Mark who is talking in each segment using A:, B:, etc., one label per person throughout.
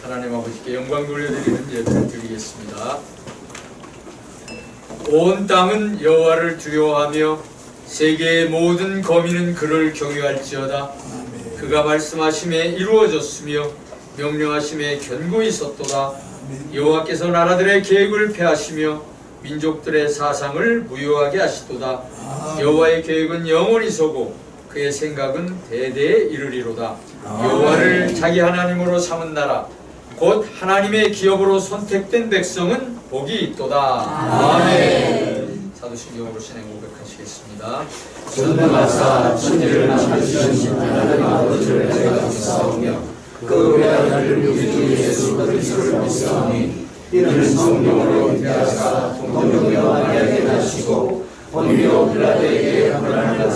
A: 하나님 아버지께 영광 돌려드리는 예배를 드리겠습니다. 온 땅은 여호와를 두려워하며 세계의 모든 거민은 그를 경외할지어다. 그가 말씀하심에 이루어졌으며 명령하심에 견고히 섰도다. 여호와께서 나라들의 계획을 폐하시며 민족들의 사상을 무효하게 하시도다. 여호와의 계획은 영원히 서고 그의 생각은 대대에 이르리로다. 여호와를 자기 하나님으로 삼은 나라 곧 하나님의 기업으로 선택된 백성은 복이 있도다. 아멘. 사도신경으로 신앙 고백하시겠습니다.
B: 전능하사 천지를 만드신 하나님 아버지를 내가 믿사오며 그 외아들을 우리 주 예수 그리스도를 믿사오니 이는 성령으로 잉태하사 동정녀 마리아에게 나시고 본디오 빌라도에게 고난을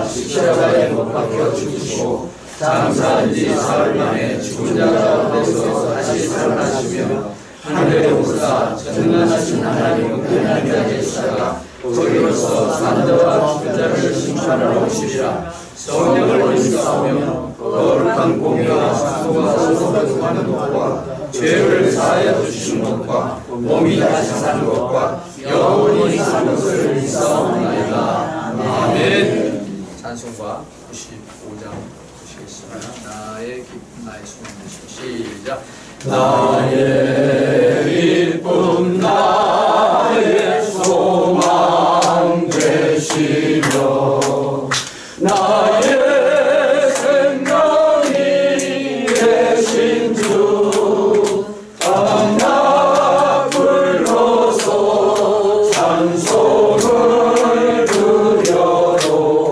B: 십자가에 못 박혀 죽으시고 장사한 지 사흘 만에 죽은 자 가운데서 다시 살아나시며 하늘에 오르사 전능하신 하나님 우편에 앉아 계시다가 거기로서 산 자와 죽은 자를 심판하러 오시리라. 성령을 믿사오며 거룩한 공의와 사도가 소속하는 것과 죄를 사하여 주시는 것과 몸이 다시 사는 것과 영원히 사는 것을 믿사옵나이다. 아멘.
A: 찬송가 95장 보시겠습니다. 나의 기쁨 나의 소망 되시고 시작.
B: 나의 기쁨 나의 소망 되시며 나의 생명이 되신 주 밤낮 불러서 찬송을 드려도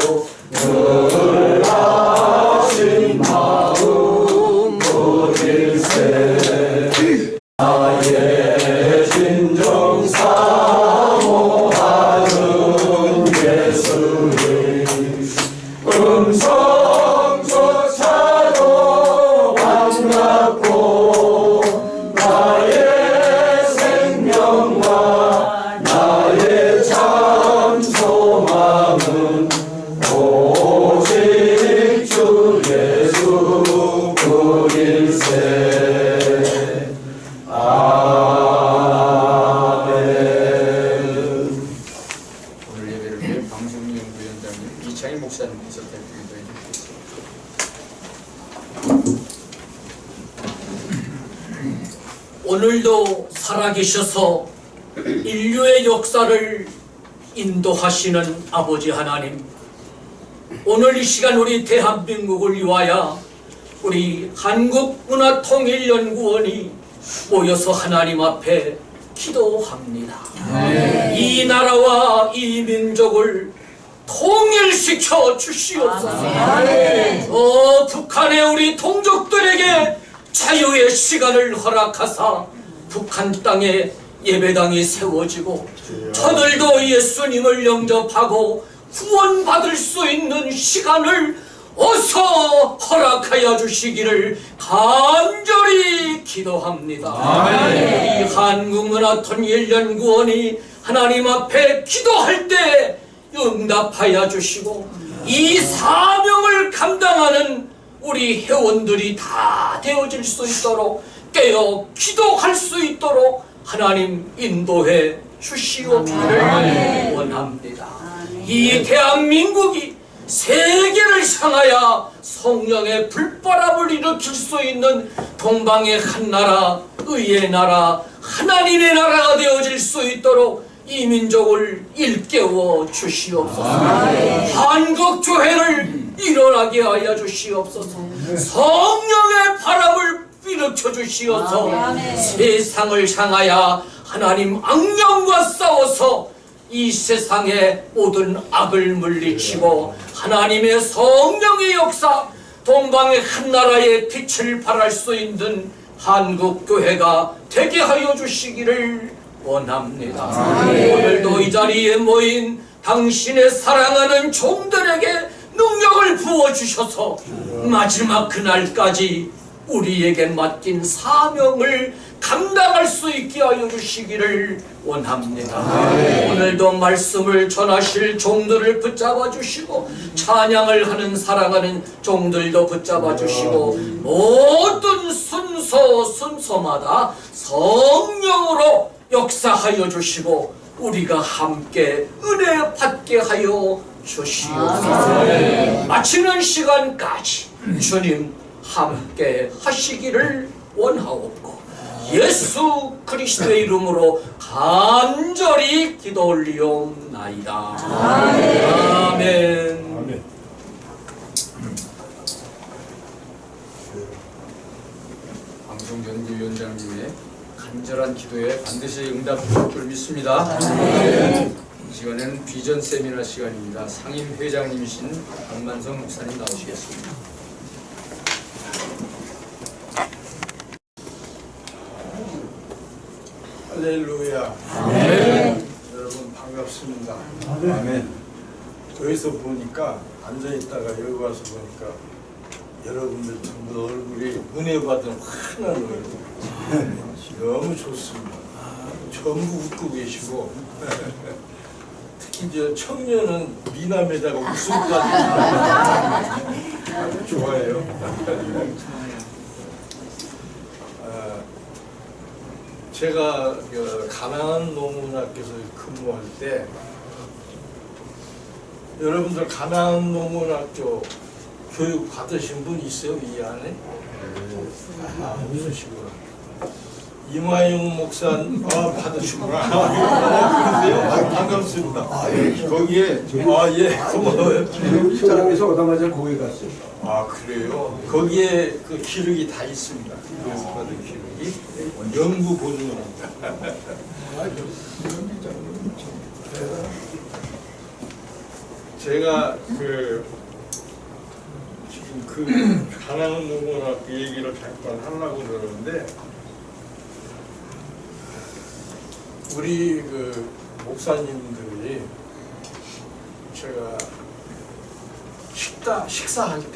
B: 늘 하신 마음 모일세. 나의 진정 사모하는 예수를 음성조차도 반갑고 나의 생명과 나의 참 소망은 오직 주 예수 그일세.
A: 오늘 예배를 위해 방송연구위원장님 이창희 목사님께서 대표기도해 주시겠습니다.
C: 오늘도 살아계셔서 인류의 역사를 인도하시는 아버지 하나님, 오늘 이 시간 우리 대한민국을 위하여 우리 한국문화통일연구원이 모여서 하나님 앞에 기도합니다. 이 나라와 이 민족을 통일시켜 주시옵소서. 북한의 우리 동족들에게 자유의 시간을 허락하사 북한 땅에 예배당이 세워지고 저들도 예수님을 영접하고 구원받을 수 있는 시간을 어서 허락하여 주시기를 간절히 기도합니다. 이 한국문화통일연구원이 하나님 앞에 기도할 때 응답하여 주시고 이 사명을 감당하는 우리 회원들이 다 되어질 수 있도록 깨어 기도할 수 있도록 하나님 인도해 주시옵기를 원합니다. 이 대한민국이 세계를 향하여 성령의 불바람을 일으킬 수 있는 동방의 한 나라, 의의 나라, 하나님의 나라가 되어질 수 있도록 이 민족을 일깨워 주시옵소서. 한국교회를 일어나게 하여 주시옵소서. 성령의 바람을 일으켜 주시옵소서. 세상을 향하여 하나님 악령과 싸워서 이 세상의 모든 악을 물리치고 하나님의 성령의 역사, 동방의 한 나라의 빛을 발할 수 있는 한국교회가 되게 하여 주시기를 원합니다. 오늘도 이 자리에 모인 당신의 사랑하는 종들에게 능력을 부어주셔서 마지막 그날까지 우리에게 맡긴 사명을 감당할 수 있게 하여 주시기를 원합니다. 오늘도 말씀을 전하실 종들을 붙잡아 주시고 찬양을 하는 사랑하는 종들도 붙잡아 주시고 모든 순서마다 성령으로 역사하여 주시고 우리가 함께 은혜 받게 하여 주시옵소서. 마치는 시간까지 주님 함께 하시기를 원하옵고 예수 그리스도의 이름으로 간절히 기도 올리옵나이다. 아멘.
A: 방송연구위원장님의 간절한 기도에 반드시 응답될 줄 믿습니다. 이 시간에는 비전 세미나 시간입니다. 상임 회장님이신 박만성 목사님 나오시겠습니다.
B: 할렐루야. 아멘. 여러분 반갑습니다. 아멘. 여기서 보니까 앉아있다가 여기 와서 보니까 여러분들 전부 얼굴이 은혜 받은 환한 얼굴. 너무 좋습니다. 전부 웃고 계시고 특히 저 청년은 미남에다가 웃음까지 아주 좋아해요. 제가 가나안 농문학교에서 근무할 때 여러분들 가나안 농문학교 교육 받으신 분 있어요? 이 안에? 없으시구나. 이마영 목사 받으시구나. 그러세요? 반갑습니다. 거기에 예, 고마워요.
D: 사람에서 오자마자 거기 갔어요.
B: 그래요? 거기에 그 기록이 다 있습니다. 그래서 받은 기록이 연구 본문입니다. 제가 지금 가나안 농문학교 얘기를 잠깐 하려고 그러는데 우리 목사님들이 제가 식사하실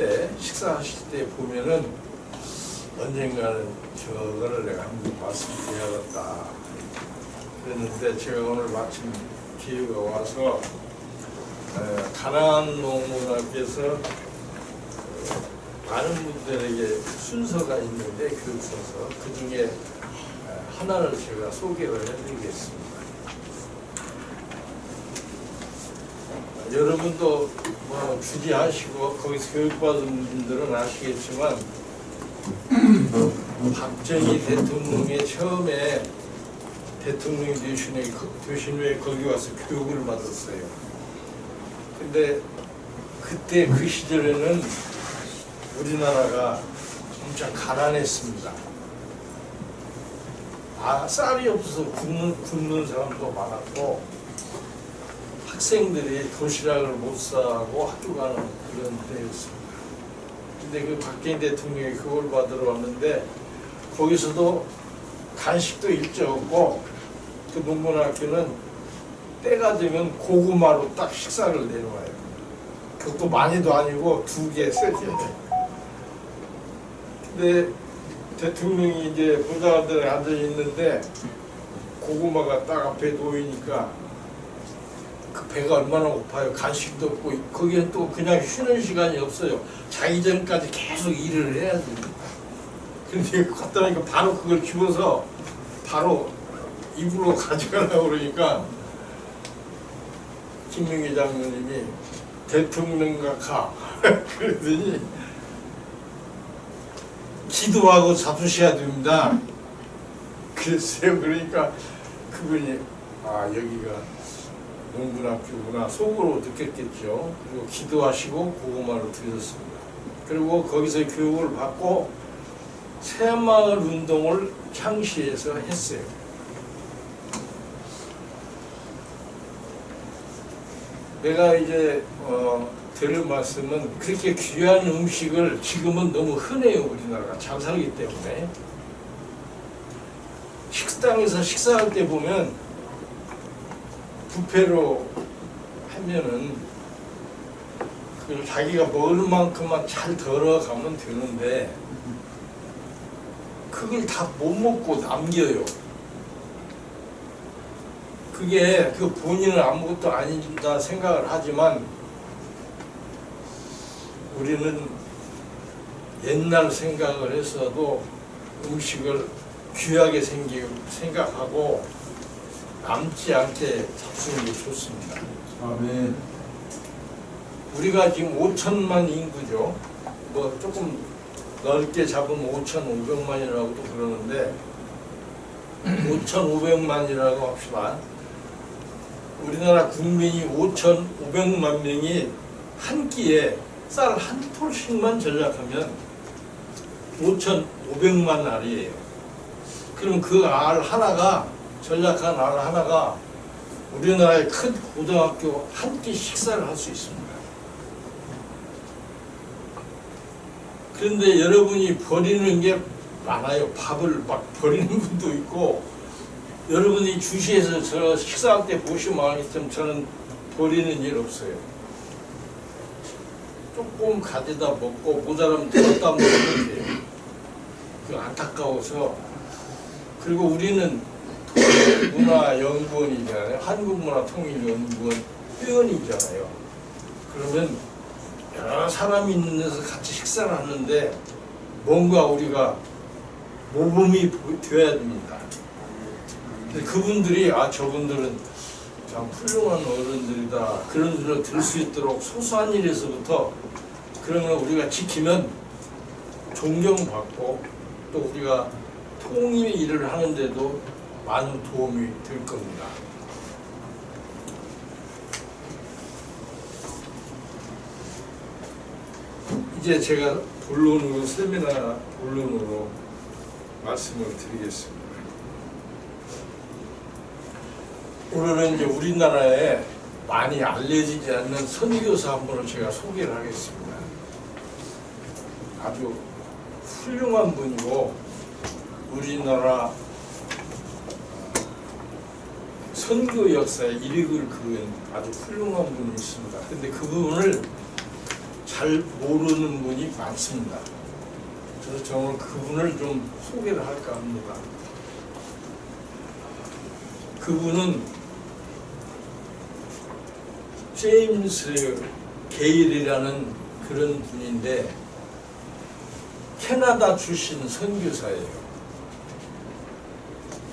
B: 때 보면은 언젠가는 저거를 내가 한번 말씀드려야겠다 그랬는데 제가 오늘 마침 기회가 와서 가나안 농문학교에서 많은 분들에게 순서가 있는데 교육서서 그 중에 하나를 제가 소개를 해드리겠습니다. 여러분도 뭐 주지하시고 거기서 교육받은 분들은 아시겠지만 박정희 대통령이 처음에 대통령이 되신 후에 거기 와서 교육을 받았어요. 근데 그때 그 시절에는 우리나라가 엄청 가난했습니다. 쌀이 없어서 굶는 사람도 많았고 학생들이 도시락을 못 사고 학교 가는 그런 때였습니다. 근데 그 박정희 대통령이 그걸 받으러 왔는데 거기서도 간식도 일절 없고 그 농문학교는 때가 되면 고구마로 딱 식사를 내놓아요. 그것도 많이도 아니고 2개, 3개. 근데 대통령이 이제 보좌관들에 앉아 있는데 고구마가 딱 앞에 놓이니까 그 배가 얼마나 고파요. 간식도 없고 거기엔 또 그냥 쉬는 시간이 없어요. 자기 전까지 계속 일을 해야 됩니다. 근데 갔다 오니까 바로 그걸 집어서 바로 입으로 가져가려고 그러니까 김명희 장로님이 대통령과 가 그러더니 기도하고 잡수셔야 됩니다. 글쎄요. 그러니까 그분이 여기가 농문학교구나 속으로 느꼈겠죠. 그리고 기도하시고 고구마를 드렸습니다. 그리고 거기서 교육을 받고 새마을 운동을 창시해서 했어요. 내가 이제 드릴 말씀은 그렇게 귀한 음식을 지금은 너무 흔해요. 우리나라가 잘 살기 때문에 식당에서 식사할 때 보면 뷔페로 하면은 그 자기가 먹을 만큼만 잘 덜어가면 되는데 그걸 다 못 먹고 남겨요. 그게 그 본인은 아무것도 아니다 생각을 하지만 우리는 옛날 생각을 했어도 음식을 귀하게 생각하고 남지 않게 잡수는 게 좋습니다.
D: 아멘.
B: 우리가 지금 5천만 인구죠. 뭐 조금 넓게 잡으면 5,500만이라고도 그러는데 5,500만이라고 합시다. 우리나라 국민이 5,500만 명이 한 끼에 쌀 한 톨씩만 전략하면 5,500만 알이에요. 그럼 그 알 하나가, 전략한 알 하나가 우리나라의 큰 고등학교 한 끼 식사를 할 수 있습니다. 그런데 여러분이 버리는 게 많아요. 밥을 막 버리는 분도 있고, 여러분이 주시에서 저 식사할 때 보시면 알겠지만 저는 버리는 일 없어요. 조금 가져다 먹고 모자라면 더 갖다 먹으면 돼요. 그 안타까워서. 그리고 우리는 문화연구원이잖아요. 한국문화통일연구원 회원이잖아요. 그러면 여러 사람이 있는 데서 같이 식사를 하는데 뭔가 우리가 모범이 되어야 됩니다. 근데 그분들이 저분들은 참 훌륭한 어른들이다 그런 소리를 들을 수 있도록 소소한 일에서부터 그러면 우리가 지키면 존경받고 또 우리가 통일 일을 하는데도 많은 도움이 될 겁니다. 이제 제가 본론으로 세미나 본론으로 말씀을 드리겠습니다. 오늘은 이제 우리나라에 많이 알려지지 않는 선교사 한 분을 제가 소개를 하겠습니다. 아주 훌륭한 분이고 우리나라 선교 역사에 이력을 그은 아주 훌륭한 분이 있습니다. 근데 그 부분을 잘 모르는 분이 많습니다. 그래서 저는 그분을 좀 소개를 할까 합니다. 그분은 제임스 게일이라는 그런 분인데 캐나다 출신 선교사예요.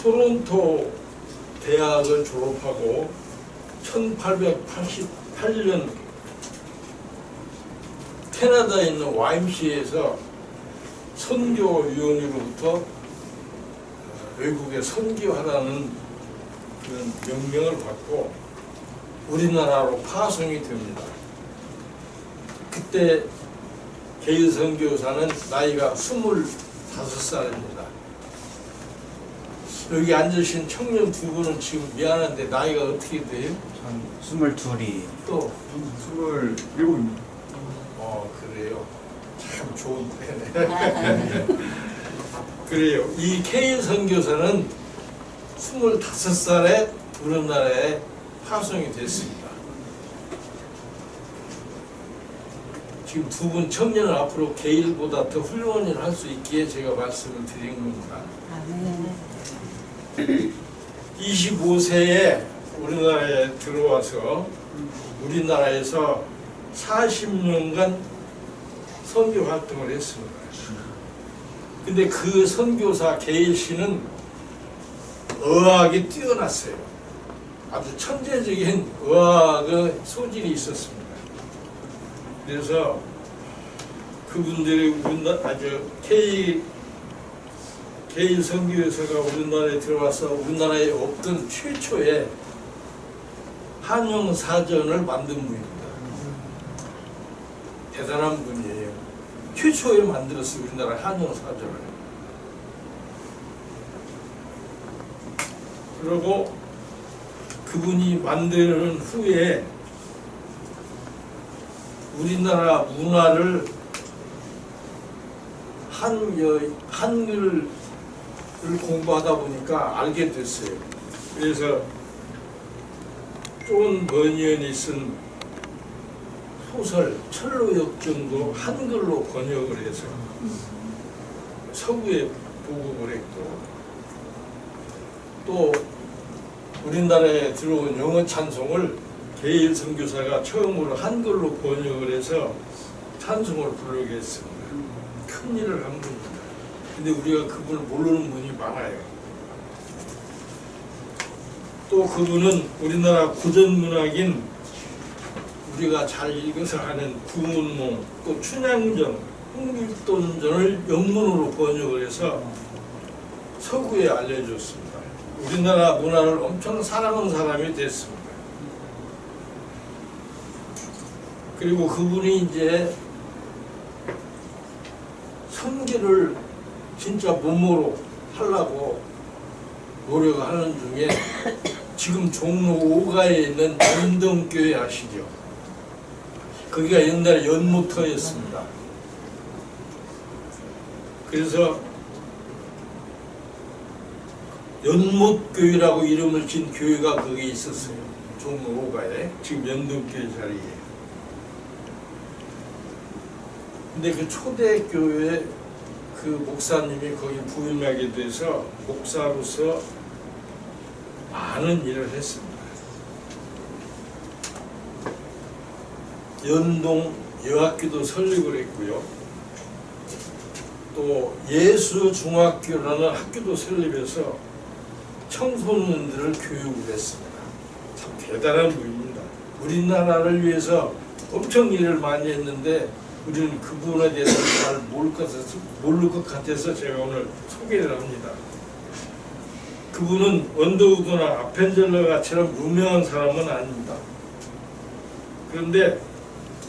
B: 토론토 대학을 졸업하고 1888년 캐나다에 있는 YMCA에서 선교위원회로부터 외국에 선교하라는 그런 명령을 받고 우리나라로 파송이 됩니다. 그때 게일 선교사는 나이가 25살입니다. 여기 앉으신 청년 두 분은 지금 미안한데 나이가 어떻게 돼요?
E: 전 22이.
B: 또
D: 27입니다.
B: 그래요. 참 좋은데. 그래요. 이 케일 선교사는 25살에 우리나라에 파송이 됐습니다. 지금 두 분 청년은 앞으로 게일보다 더 훌륭한 일을 할 수 있기에 제가 말씀을 드린 겁니다. 25세에 우리나라에 들어와서 우리나라에서 40년간 선교 활동을 했습니다. 근데 그 선교사 게일 씨는 어학이 뛰어났어요. 아주 천재적인 어학의 소질이 있었습니다. 그래서 그분들이 게일 선교사가 우리나라에 들어와서 우리나라에 없던 최초의 한영 사전을 만든 분입니다. 대단한 분이에요. 최초에 만들었어요. 우리나라 한영 사전을. 그리고 그분이 만드는 후에 우리나라 문화를 한글을 공부하다 보니까 알게 됐어요. 그래서 존 버니언이 쓴 소설 철로역정도 한글로 번역을 해서 서구에
F: 보급을 했고, 또 우리나라에 들어온 영어 찬송을 게일 선교사가 처음으로 한글로 번역을 해서 찬송을 부르게 했습니다. 큰 일을 한 분입니다. 근데 우리가 그분을 모르는 분이 많아요. 또 그분은 우리나라 고전문학인 우리가 잘 읽어서 아는 구문몽, 또 춘향전, 흥길돈전을 영문으로 번역을 해서 서구에 알려줬습니다. 우리나라 문화를 엄청 사랑하는 사람이 됐습니다. 그리고 그분이 이제 선교를 진짜 몸으로 하려고 노력하는 중에 지금 종로 5가에 있는 연동교회 아시죠? 거기가 옛날에 연모터였습니다. 그래서 연못교회라고 이름을 진 교회가 거기에 있었어요. 종로 5가에. 지금 연동교회 자리에. 근데 그 초대교회 그 목사님이 거기 부임하게 돼서 목사로서 많은 일을 했습니다. 연동 여학교도 설립을 했고요. 또 예수중학교라는 학교도 설립해서 청소년들을 교육을 했습니다. 참 대단한 분입니다. 우리나라를 위해서 엄청 일을 많이 했는데 우리는 그분에 대해서 잘 모를 것 같아서 제가 오늘 소개를 합니다. 그분은 원더우드나 아펜젤러가처럼 유명한 사람은 아닙니다. 그런데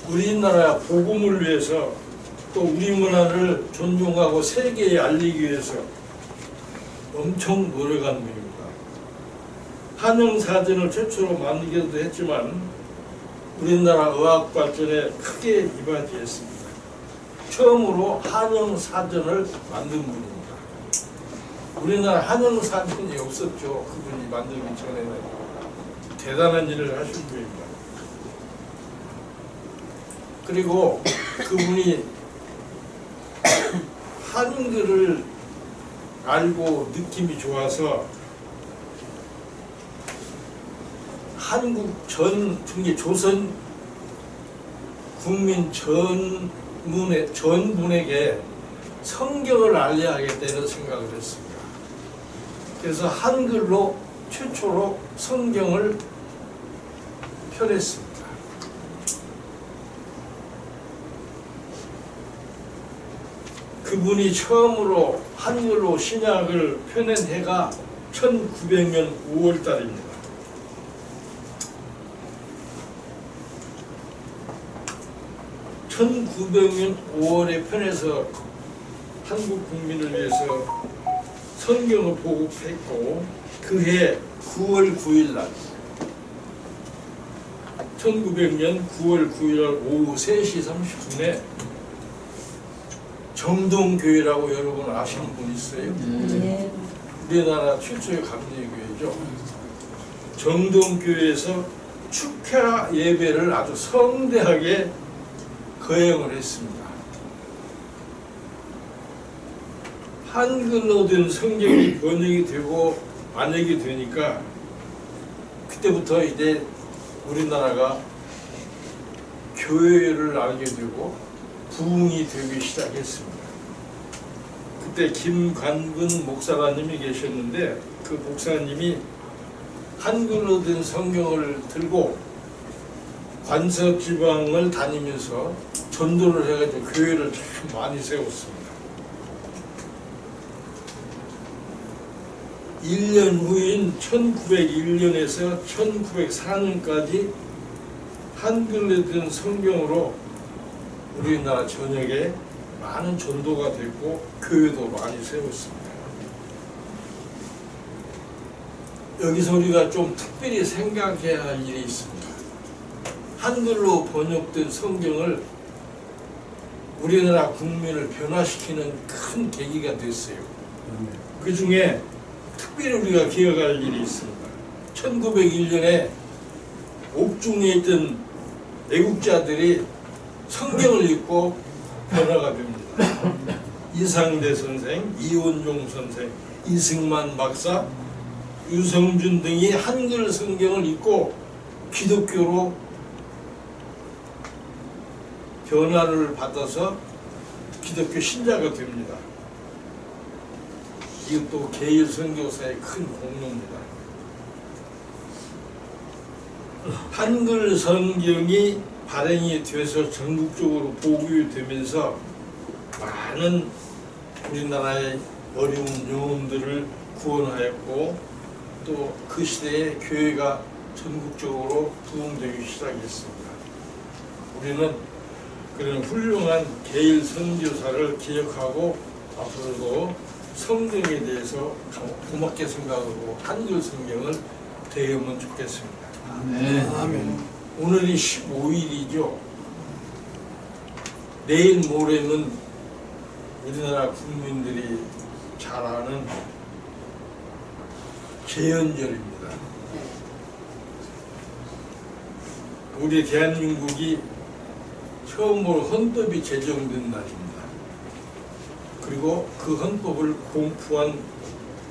F: 우리나라 복음을 위해서 또 우리 문화를 존중하고 세계에 알리기 위해서 엄청 노력한 분입니다. 한영사전을 최초로 만들기도 했지만 우리나라 의학 발전에 크게 이바지했습니다. 처음으로 한영사전을 만든 분입니다. 우리나라 한영사전이 없었죠. 그분이 만들기 전에는. 대단한 일을 하신 분입니다. 그리고 그분이 한글을 알고 느낌이 좋아서 한국 전 조선 국민 전분에게 성경을 알려야겠다는 생각을 했습니다. 그래서 한글로 최초로 성경을 펴냈습니다. 그분이 처음으로 한글로 신약을 펴낸 해가 1900년 5월 달입니다. 1900년 5월에 편에서 한국 국민을 위해서 성경을 보급했고 그해 9월 9일 날 1900년 9월 9일 날 오후 3시 30분에 정동교회라고 여러분 아시는 분 있어요? 네. 우리나라 최초의 감리교회죠. 정동교회에서 축하 예배를 아주 성대하게 거행을 했습니다. 한글로 된 성경이 번역이 되고 만약이 되니까 그때부터 이제 우리나라가 교회를 알게 되고 부흥이 되기 시작했습니다. 그때 김관근 목사님이 계셨는데 그 목사님이 한글로 된 성경을 들고 관서 지방을 다니면서 전도를 해가지고 교회를 참 많이 세웠습니다. 1년 후인 1901년에서 1904년까지 한글로 된 성경으로 우리나라 전역에 많은 전도가 됐고 교회도 많이 세웠습니다. 여기서 우리가 좀 특별히 생각해야 할 일이 있습니다. 한글로 번역된 성경을 우리나라 국민을 변화시키는 큰 계기가 됐어요. 그 중에 특별히 우리가 기억할 일이 있습니다. 1901년에 옥중에 있던 애국자들이 성경을 읽고 변화가 됩니다. 이상대 선생, 이원종 선생, 이승만 박사, 유성준 등이 한글 성경을 읽고 기독교로 변화를 받아서 기독교 신자가 됩니다. 이것도 계일 선교사의 큰 공로입니다. 한글 성경이 발행이 돼서 전국적으로 보급되면서 많은 우리나라의 어려운 영혼들을 구원하였고 또 그 시대에 교회가 전국적으로 부흥되기 시작했습니다. 우리는 그런 훌륭한 계일 선교사를 기억하고 앞으로도 성경에 대해서 고맙게 생각하고 한글 성경을 대하면 좋겠습니다.
A: 아멘.
F: 오늘이 15일이죠. 내일 모레는 우리나라 국민들이 잘 아는 개헌절입니다. 우리 대한민국이 처음으로 헌법이 제정된 날입니다. 그리고 그 헌법을 공포한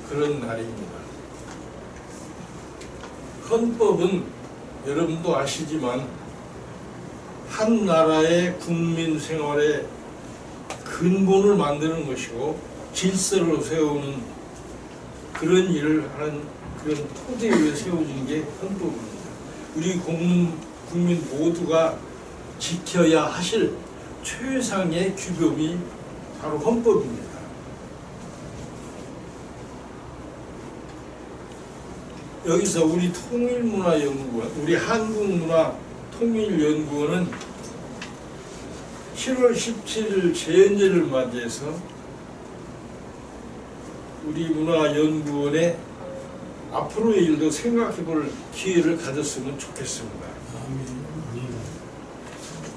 F: 그런 날입니다. 헌법은 여러분도 아시지만 한 나라의 국민 생활의 근본을 만드는 것이고 질서를 세우는 그런 일을 하는 그런 토대 위에 세워진 게 헌법입니다. 우리 국민 모두가 지켜야 하실 최상의 규범이 바로 헌법입니다. 여기서 우리 통일문화연구원, 우리 한국문화통일연구원은 7월 17일 제헌절을 맞이해서 우리 문화연구원의 앞으로의 일도 생각해볼 기회를 가졌으면 좋겠습니다.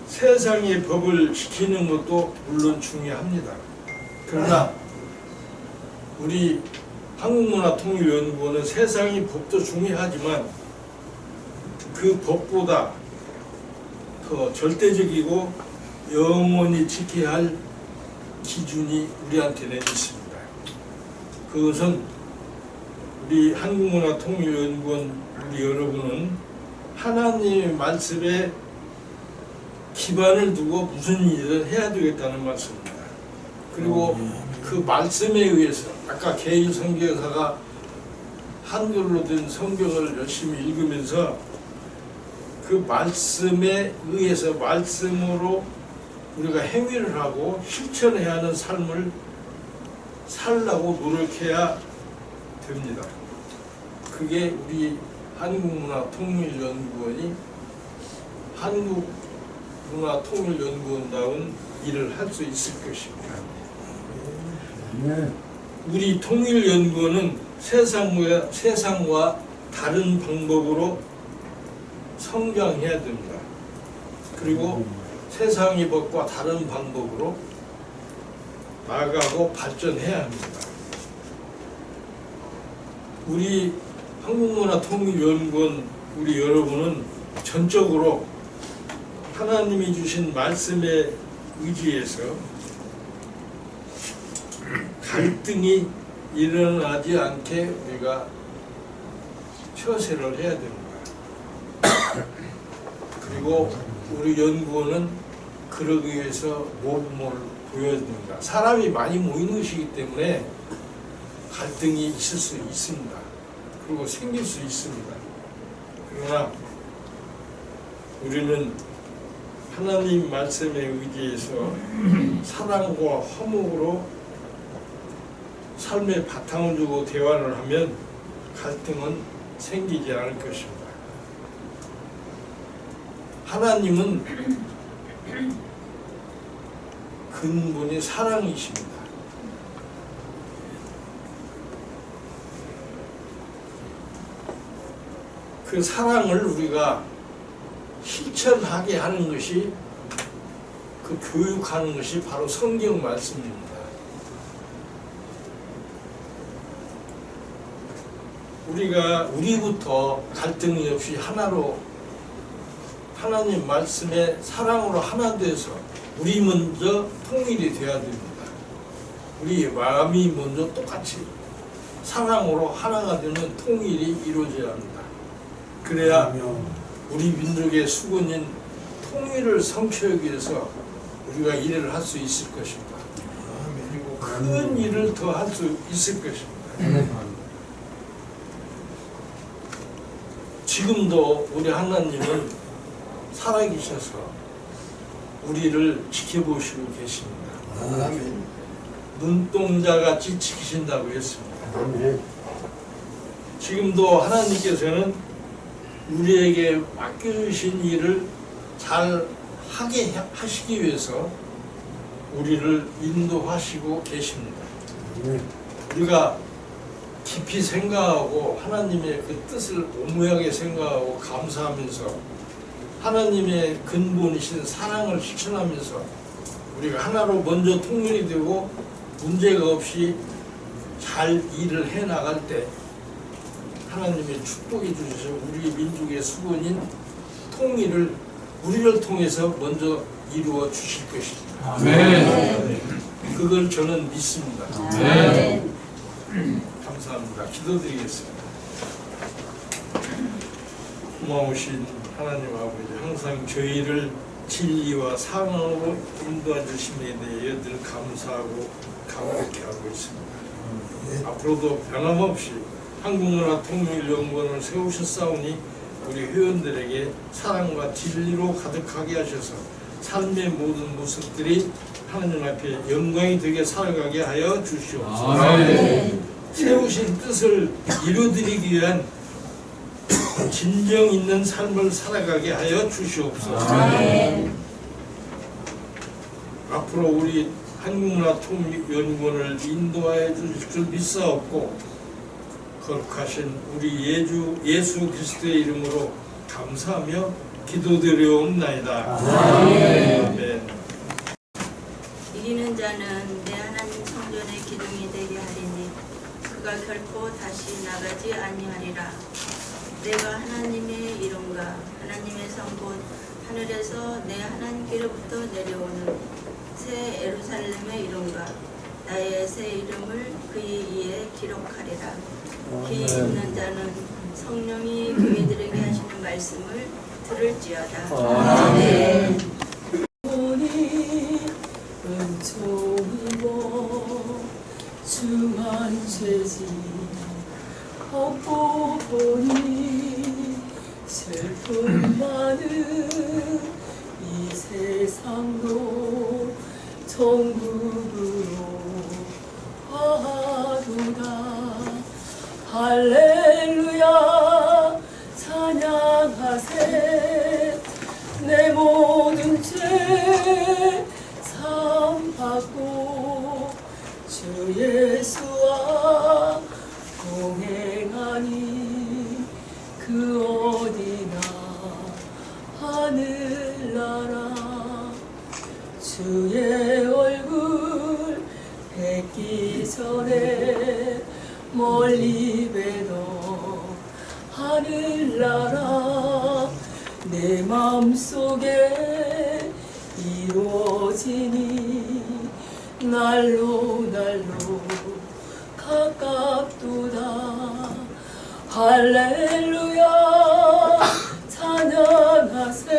F: 세상의 법을 지키는 것도 물론 중요합니다. 그러나 우리 한국문화통일연구원은 세상의 법도 중요하지만 그 법보다 더 절대적이고 영원히 지켜야 할 기준이 우리한테는 있습니다. 그것은 우리 한국문화통일연구원 우리 여러분은 하나님의 말씀에 기반을 두고 무슨 일을 해야 되겠다는 말씀입니다. 그리고 그 말씀에 의해서 아까 계일 선교사가 한글로 된 성경을 열심히 읽으면서 그 말씀에 의해서 말씀으로 우리가 행위를 하고 실천해야 하는 삶을 살라고 노력해야 됩니다. 그게 우리 한국문화통일연구원이 한국문화통일연구원다운 일을 할 수 있을 것입니다. 우리 통일연구원은 세상과 다른 방법으로 성장해야 됩니다. 그리고 세상의 법과 다른 방법으로 나아가고 발전해야 합니다. 우리 한국문화통일연구원 우리 여러분은 전적으로 하나님이 주신 말씀에 의지해서 갈등이 일어나지 않게 우리가 처세를 해야 됩니다. 그리고 우리 연구원은 그러기 위해서 모범을 보여야 됩니다. 사람이 많이 모이는 것이기 때문에 갈등이 있을 수 있습니다. 그리고 생길 수 있습니다. 그러나 우리는 하나님 말씀에 의지해서 사랑과 화목으로 삶의 바탕을 두고 대화를 하면 갈등은 생기지 않을 것입니다. 하나님은 근본이 사랑이십니다. 그 사랑을 우리가 실천하게 하는 것이 그 교육하는 것이 바로 성경 말씀입니다. 우리부터 갈등이 없이 하나로 하나님 말씀에 사랑으로 하나 돼서 우리 먼저 통일이 되어야 됩니다. 우리 마음이 먼저 똑같이 사랑으로 하나가 되는 통일이 이루어져야 합니다. 그래야 우리 민족의 수군인 통일을 성취하기 위해서 우리가 일을 할 수 있을 것입니다. 그리고 큰 일을 더 할 수 있을 것입니다. 지금도 우리 하나님은 살아계셔서 우리를 지켜보시고 계십니다. 눈동자같이 지키신다고 했습니다. 지금도 하나님께서는 우리에게 맡겨주신 일을 잘 하게 하시기 위해서 우리를 인도하시고 계십니다. 우리가 깊이 생각하고 하나님의 그 뜻을 오묘하게 생각하고 감사하면서 하나님의 근본이신 사랑을 실천하면서 우리가 하나로 먼저 통일이 되고 문제가 없이 잘 일을 해나갈 때 하나님의 축복이 주셔서 우리 민족의 수건인 통일을 우리를 통해서 먼저 이루어 주실 것입니다.
A: 아멘.
F: 그걸 저는 믿습니다.
A: 아멘.
F: 감사합니다. 기도드리겠습니다. 고마우신 하나님 아버지, 항상 저희를 진리와 사랑으로 인도해 주심에 대해 늘 감사하고 감격해 하고 있습니다. 앞으로도 변함없이 한국문화통일연구원을 세우셨사오니 우리 회원들에게 사랑과 진리로 가득하게 하셔서 삶의 모든 모습들이 하나님 앞에 영광이 되게 살아가게 하여 주시옵소서.
A: 아멘.
F: 세우신 뜻을 이루어드리기 위한 진정 있는 삶을 살아가게 하여 주시옵소서.
A: 아멘.
F: 앞으로 우리 한국문화통일연구원을 인도하여 주실 줄 믿사옵고 거룩하신 우리 예수 그리스도의 이름으로 감사하며 기도드려옵나이다. 아멘.
G: 이기는 자는 내 하나님 성전의 기둥이 되게 하리니 그가 결코 다시 나가지 아니하리라. 내가 하나님의 이름과 하나님의 성곧 하늘에서 내 하나님께로부터 내려오는 새 예루살렘의 이름과 나의 새 이름을 그의 이에 기록하리라. 귀 있는 자는 성령이 교회들에게 하시는 말씀을 들을지어다. 아멘.
H: 은총이고 중한 죄지 없고 보니 슬픔 많은 이 세상도 천국으로 가도다. 할렐루야 찬양하세. 내 모든 죄 사함받고 주 예수와 동행하니 그 어디나 하늘나라. 주의 얼굴 뵙기 전에 멀리 뵈던 하늘나라 내 맘속에 이루어지니 날로 날로 가깝도다. 할렐루야 찬양하세.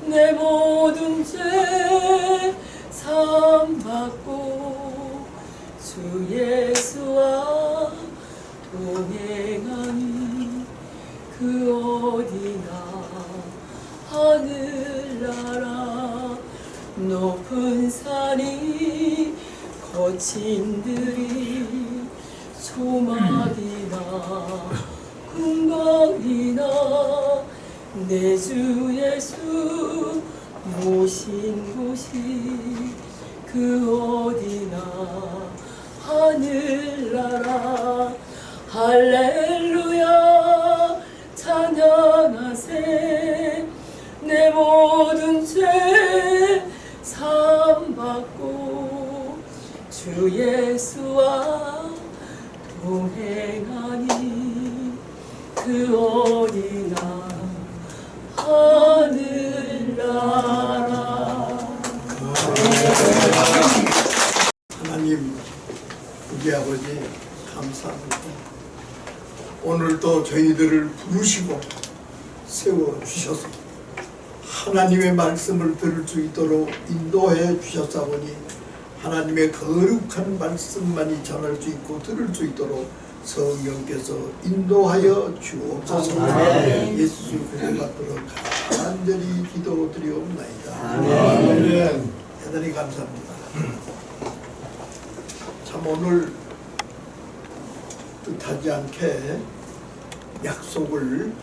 H: 내 모든 죄 사함받고 주 예수와 동행하니 그 어디나 하늘나라. 높은 산이 거친 들이 조막이나 궁궐이나 내 주 예수 모신 곳이 그 어디나 하늘나라. 할렐루야 찬양하세. 내 모든 죄 사함받고 주 예수와 동행하니 그 어디나 하늘나라.
B: 우리 아버지 감사합니다. 오늘도 저희들을 부르시고 세워주셔서 하나님의 말씀을 들을 수 있도록 인도해 주셨사오니 하나님의 거룩한 말씀만이 전할 수 있고 들을 수 있도록 성령께서 인도하여 주옵소서. 예수 그리스도 앞으로 간절히 기도드리옵나이다. 대단히 감사합니다. 참 오늘 뜻하지 않게 약속을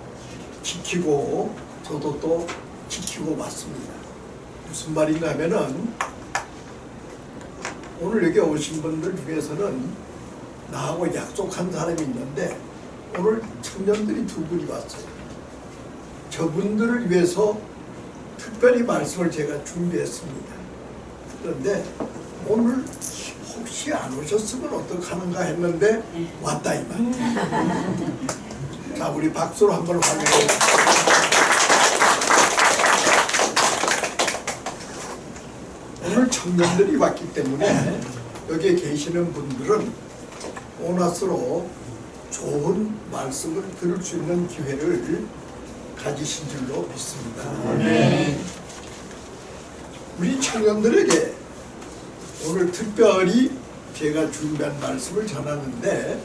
B: 지키고 저도 또 지키고 왔습니다. 무슨 말인가 하면은 오늘 여기 오신 분들 중에서는 나하고 약속한 사람이 있는데 오늘 청년들이 두 분이 왔어요. 저분들을 위해서 특별히 말씀을 제가 준비했습니다. 그런데 오늘 혹시 안 오셨으면 어떡하는가 했는데 왔다 이 말. 자, 우리 박수로 한번 환영해. 오늘 청년들이 왔기 때문에 여기에 계시는 분들은 오나스로 좋은 말씀을 들을 수 있는 기회를 가지신 줄로 믿습니다. 우리 청년들에게 오늘 특별히 제가 준비한 말씀을 전하는데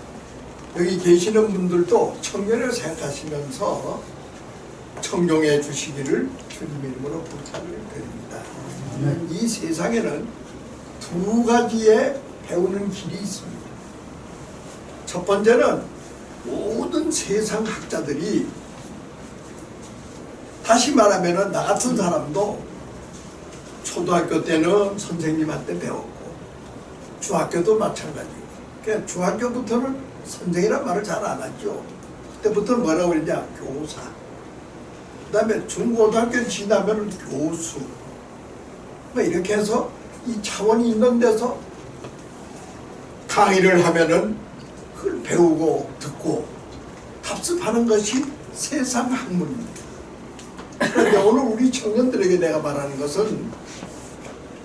B: 여기 계시는 분들도 청년을 생각하시면서 청종해 주시기를 주님 이름으로 부탁을 드립니다. 이 세상에는 두 가지의 배우는 길이 있습니다. 첫 번째는 모든 세상 학자들이, 다시 말하면 나 같은 사람도 초등학교 때는 선생님한테 배웠고 중학교도 마찬가지고, 그러니까 중학교부터는 선생이란 말을 잘 안 하죠. 그때부터는 뭐라고 그러냐, 교사. 그 다음에 중고등학교 지나면 교수. 뭐 이렇게 해서 이 차원이 있는 데서 강의를 하면은 그걸 배우고 듣고 답습하는 것이 세상 학문입니다. 그런데 오늘 우리 청년들에게 내가 말하는 것은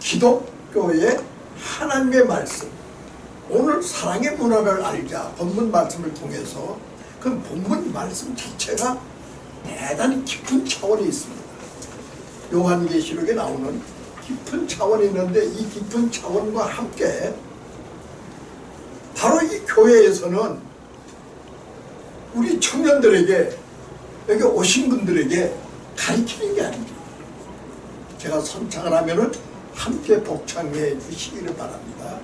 B: 기독교의 하나님의 말씀, 오늘 사랑의 문화를 알자 본문 말씀을 통해서 그 본문 말씀 자체가 대단히 깊은 차원이 있습니다. 요한계시록에 나오는 깊은 차원이 있는데 이 깊은 차원과 함께 바로 이 교회에서는 우리 청년들에게, 여기 오신 분들에게 가르치는 게 아닙니다. 제가 선창을 하면은 함께 복창해 주시기를 바랍니다.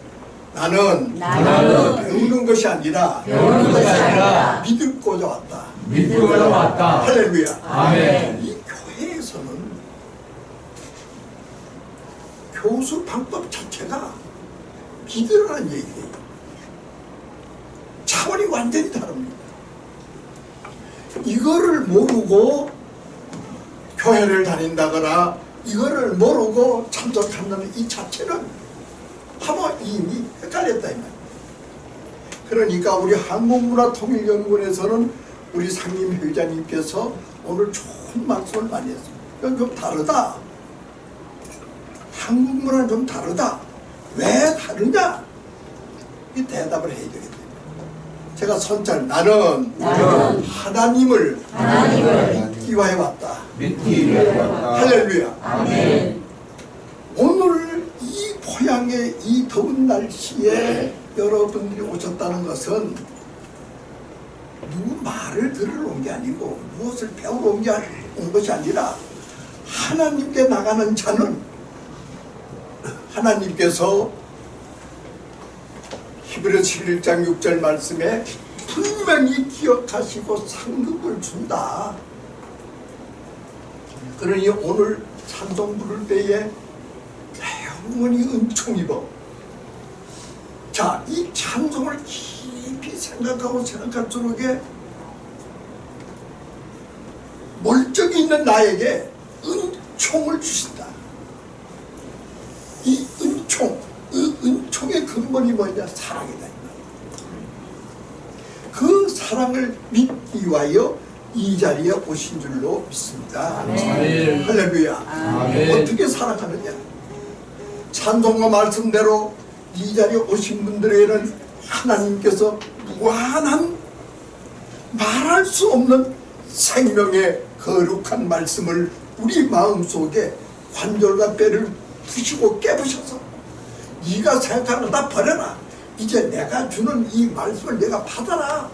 B: 나는 배우는 것이 아니라 믿고자 왔다. 할렐루야.
A: 아멘.
B: 이 교회에서는 교수 방법 자체가 믿으라는 얘기예요. 차원이 완전히 다릅니다. 이거를 모르고 교회를 다닌다거나 이거를 모르고 참석한다는 이 자체는 한번 이미 헷갈렸다 이 말이에요. 그러니까 우리 한국문화통일연구원에서는 우리 상임 회장님께서 오늘 좋은 말씀을 많이 했습니다. 이건 좀 다르다. 한국문화는 좀 다르다. 왜 다르냐? 이 대답을 해야 되겠다. 제가 선창, 나는 하나님을 믿기 위해 왔다. 할렐루야.
H: 아멘.
B: 오늘 이 고향의 이 더운 날씨에 여러분들이 오셨다는 것은 누구 말을 들으러 온 게 아니고 무엇을 배우러 온 것이 아니라 하나님께 나가는 자는 하나님께서 히브리서 11장 6절 말씀에 분명히 기억하시고 상급을 준다. 그러니 오늘 찬송 부를 때에 영원히 은총 입어. 자, 이 찬송을 깊이 생각하고 생각할수록에 멀쩡히 있는 나에게 은총을 주신다. 이 은총, 은총의 근본이 뭐냐? 사랑이다. 그 사랑을 믿기 위하여 이 자리에 오신 줄로 믿습니다.
A: 아멘.
B: 할렐루야.
A: 아멘.
B: 어떻게 사랑하느냐? 찬송과 말씀대로 이 자리에 오신 분들에게는 하나님께서 무한한 말할 수 없는 생명의 거룩한 말씀을 우리 마음속에 관절과 뼈를 부시고 깨부셔서 네가 생각하는 다 버려라. 이제 내가 주는 이 말씀을 내가 받아라.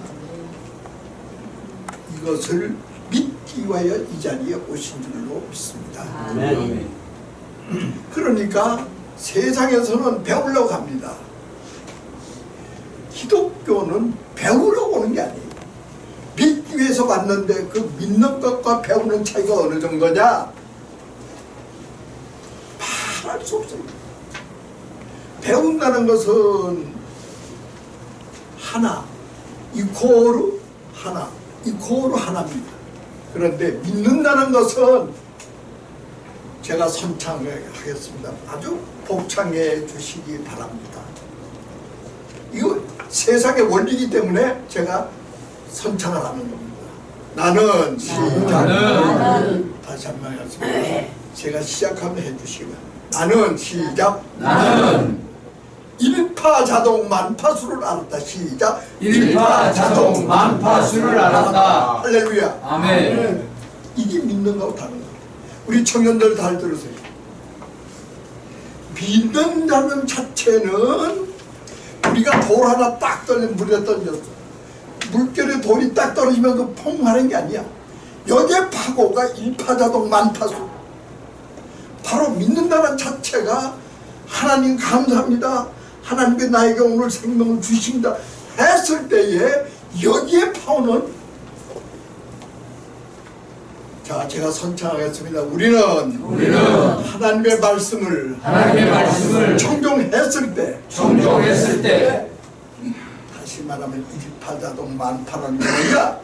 B: 이것을 믿기 위하여 이 자리에 오신 줄로 믿습니다.
E: 아멘.
B: 그러니까 세상에서는 배우려고 합니다. 기독교는 배우려고 오는 게 아니에요. 믿기 위해서 왔는데 그 믿는 것과 배우는 차이가 어느 정도냐? 말할 수 없습니다. 배운다는 것은 하나, 이코르 하나, 이코르 하나입니다. 그런데 믿는다는 것은 제가 선창하겠습니다. 아주 복창해 주시기 바랍니다. 이거 세상의 원리이기 때문에 제가 선창을 하는 겁니다. 나는 시작. 다시 한 번 하겠습니다. 제가 시작하면 해주시면 나는 시작.
A: 나는
B: 일파자동 만파수를 알았다. 시작.
A: 일파자동 만파수를 알았다.
B: 할렐루야.
A: 아멘.
B: 이게 믿는 거하고 다른 거예요. 우리 청년들 잘 들으세요. 믿는다는 자체는 우리가 돌 하나 딱 떨리면 물에 던졌어. 물결에 돌이 딱 떨어지면 그 퐁하는 게 아니야. 여기에 파고가 일파자동 만파수. 바로 믿는다는 자체가 하나님 감사합니다. 하나님께 나에게 오늘 생명을 주신다 했을 때에 여기에 파오는, 자, 제가 선창하겠습니다. 우리는 하나님의 말씀을 청종했을 때 다시 말하면 일파자동 만파라는 거야.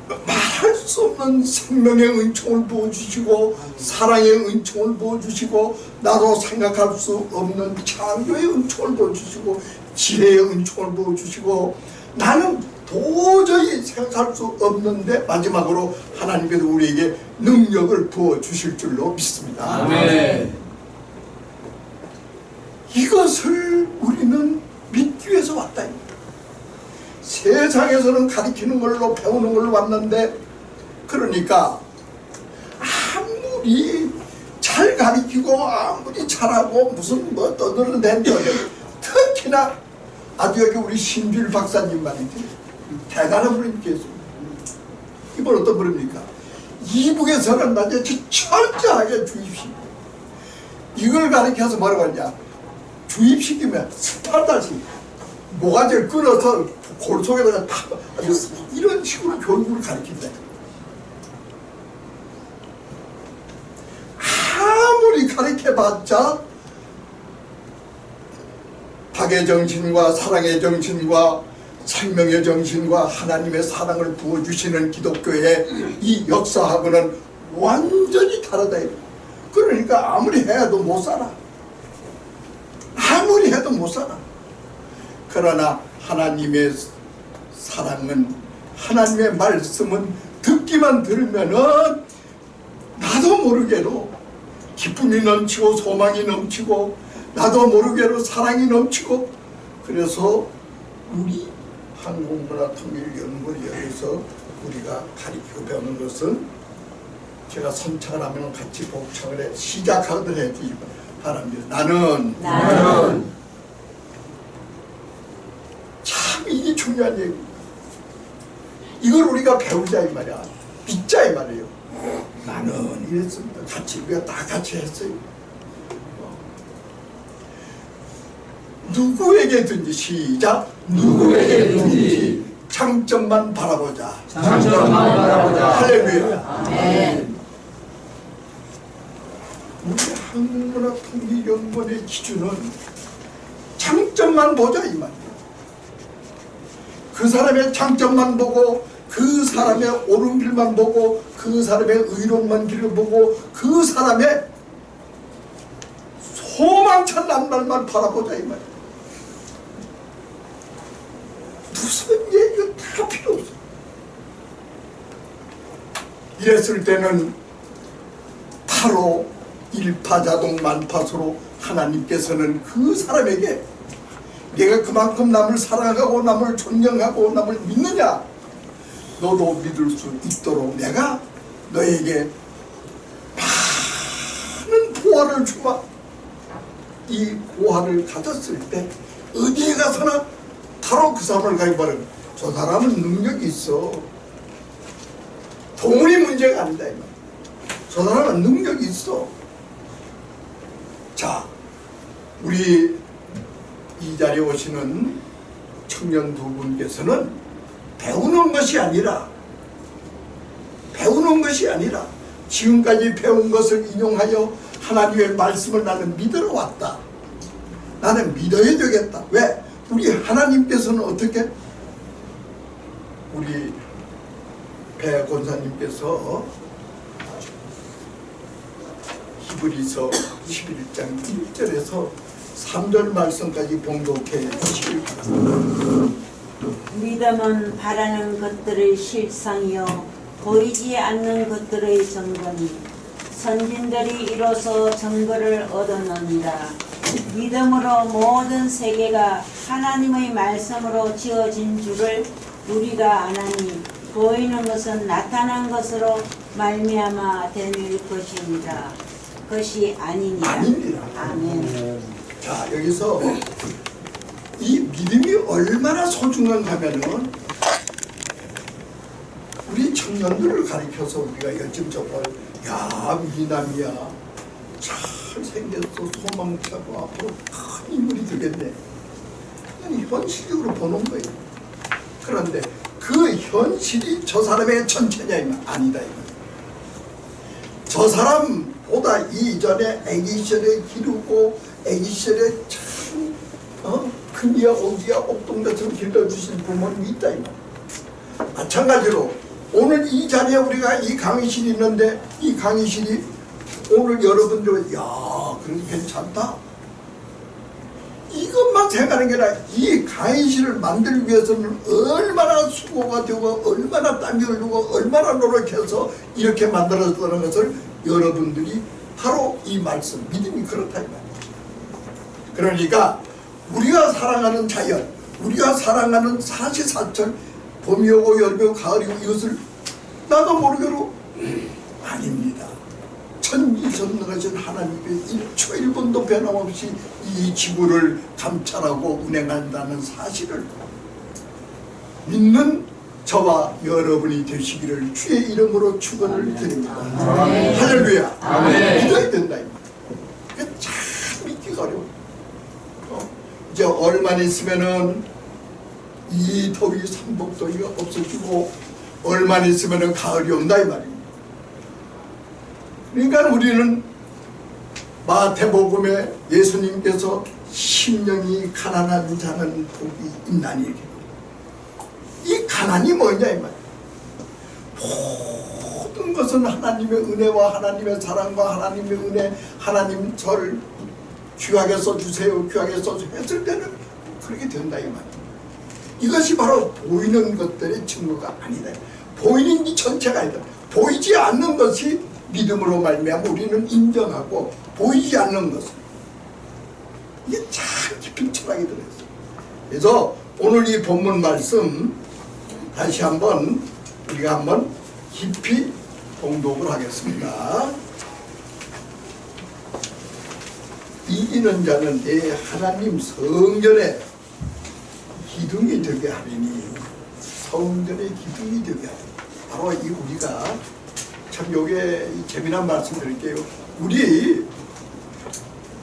B: 말할 수 없는 생명의 은총을 부어주시고 사랑의 은총을 부어주시고 나도 생각할 수 없는 창조의 은총을 부어주시고 지혜의 은총을 부어주시고 나는 도저히 생각할 수 없는데 마지막으로 하나님께서 우리에게 능력을 부어주실 줄로 믿습니다.
A: 아멘.
B: 이것을 우리는 믿기 위해서 왔다. 세상에서는 가르치는 걸로 배우는 걸로 왔는데, 그러니까 아무리 잘 가르치고 아무리 잘하고 무슨 뭐 떠드는데 특히나 아주 여기 우리 신길 박사님 말이지, 대단한 분이 계십니다. 이분 어떤 분입니까? 이북에서는 낮에 철저하게 주입식, 이걸 가르쳐서 뭐라고 하냐, 주입시키면 스타다시 모가지를 끊어서 골 속에다가 다 이런 식으로 교육을 가르친다. 아무리 가르쳐봤자 박의 정신과 사랑의 정신과 생명의 정신과 하나님의 사랑을 부어주시는 기독교의 이 역사하고는 완전히 다르다. 그러니까 아무리 해도 못 살아. 아무리 해도 못 살아. 그러나 하나님의 사랑은, 하나님의 말씀은 듣기만 들으면은 나도 모르게로 기쁨이 넘치고 소망이 넘치고 나도 모르게로 사랑이 넘치고, 그래서 우리 한국문화통일연구위원회에서 우리가 가르치고 배우는 것은 제가 선창을 하면 같이 복창을 해 시작하도록 해주시기 바랍니다. 나는 참 이게 중요한 얘기. 이걸 우리가 배우자 이 말이야. 믿자 이 말이에요. 나는 이랬습니다. 같이 우리가 다 같이 했어요. 누구에게든지 시작.
A: 누구에게든지
B: 장점만 바라보자.
A: 장점만 바라보자.
B: 할렐루야.
G: 아멘.
B: 우리 한국문화통일연구원의 기준은 장점만 보자 이 말이에요. 그 사람의 장점만 보고, 그 사람의 옳은 길만 보고, 그 사람의 의로운 길을 보고, 그 사람의 소망찬 낱말만 바라보자 이 말이에요. 무슨 얘기가 다 필요 없어. 이랬을 때는 바로 일파자동 만파수로 하나님께서는 그 사람에게 내가 그만큼 남을 사랑하고 남을 존경하고 남을 믿느냐? 너도 믿을 수 있도록 내가 너에게 많은 보화를 주마. 이 보화를 가졌을 때 어디에 가서나 바로 그 사람을 가입하는, 저 사람은 능력이 있어. 돈이 문제가 아니다. 저 사람은 능력이 있어. 자, 우리 이 자리에 오시는 청년 두 분께서는 배우는 것이 아니라 지금까지 배운 것을 인용하여 하나님의 말씀을 나는 믿으러 왔다. 나는 믿어야 되겠다. 왜? 우리 하나님께서는 어떻게? 우리 배 권사님께서 히브리서 11장 1절에서 3절 말씀까지 봉독해 주시길 바랍니다.
I: 믿음은 바라는 것들의 실상이요 보이지 않는 것들의 증거니 선진들이 이로써 증거를 얻어놓는다. 믿음으로 모든 세계가 하나님의 말씀으로 지어진 줄을 우리가 아나니 보이는 것은 나타난 것으로 말미암아 될 것입니다. 것이 아니니라. 아멘.
B: 자, 여기서 이 믿음이 얼마나 소중한가 하면은 우리 청년들을 가리켜서 우리가 여쭤보고, 야, 미남이야, 잘생겼어, 소망차고 앞으로 큰 인물이 되겠네. 그냥 현실적으로 보는 거예요. 그런데 그 현실이 저 사람의 전체냐 이말 아니다 이말. 저 사람보다 이전에 애기 시절에 기르고 애기 시절에 참 금이야 오기야 옥동자처럼 길러주신 부모님이 있다 이 말. 마찬가지로 오늘 이 자리에 우리가 이 강의실이 있는데 이 강의실이 오늘 여러분들 야 그래도 괜찮다 이것만 생각하는 게 아니라 이 강의실을 만들기 위해서는 얼마나 수고가 되고 얼마나 땀이 흘리고 얼마나 노력해서 이렇게 만들어졌다는 것을 여러분들이 바로 이 말씀 믿음이 그렇다 이 말이에요. 그러니까 우리가 사랑하는 자연, 우리가 사랑하는 사시사철, 봄이 오고 여름이 오고 가을이 오고 이것을 나도 모르게로 아닙니다. 전지전능하신 하나님의 1초 1분도 변함없이 이 지구를 감찰하고 운행한다는 사실을 믿는 저와 여러분이 되시기를 주의 이름으로 축원을 드립니다. 할렐루야. 믿어야 된다. 이게 참 믿기가 어려워. 이제 얼마 있으면은 이 더위 삼복더위가 없어지고 얼마 있으면은 가을이 온다 이 말입니다. 그러니까 우리는 마태복음에 예수님께서 심령이 가난한 자는 복이 있나니 이 가난이 뭐냐 이 말이에요. 모든 것은 하나님의 은혜와 하나님의 사랑과 하나님의 은혜 하나님 저를 귀하게 써주세요 귀하게 써주세요 했을 때는 그렇게 된다 이 말이에요. 이것이 바로 보이는 것들의 증거가 아니다. 보이는 이 전체가 아니다. 보이지 않는 것이 믿음으로 말미암아 우리는 인정하고 보이지 않는 것을 이게 참 깊은 철학이 들어있어요. 그래서 오늘 이 본문 말씀 다시 한번 우리가 한번 깊이 봉독을 하겠습니다. 이기는 자는 내 하나님 성전의 기둥이 되게 하리니 성전의 기둥이 되게 하리니 바로 이 우리가 참 요게 재미난 말씀 드릴게요. 우리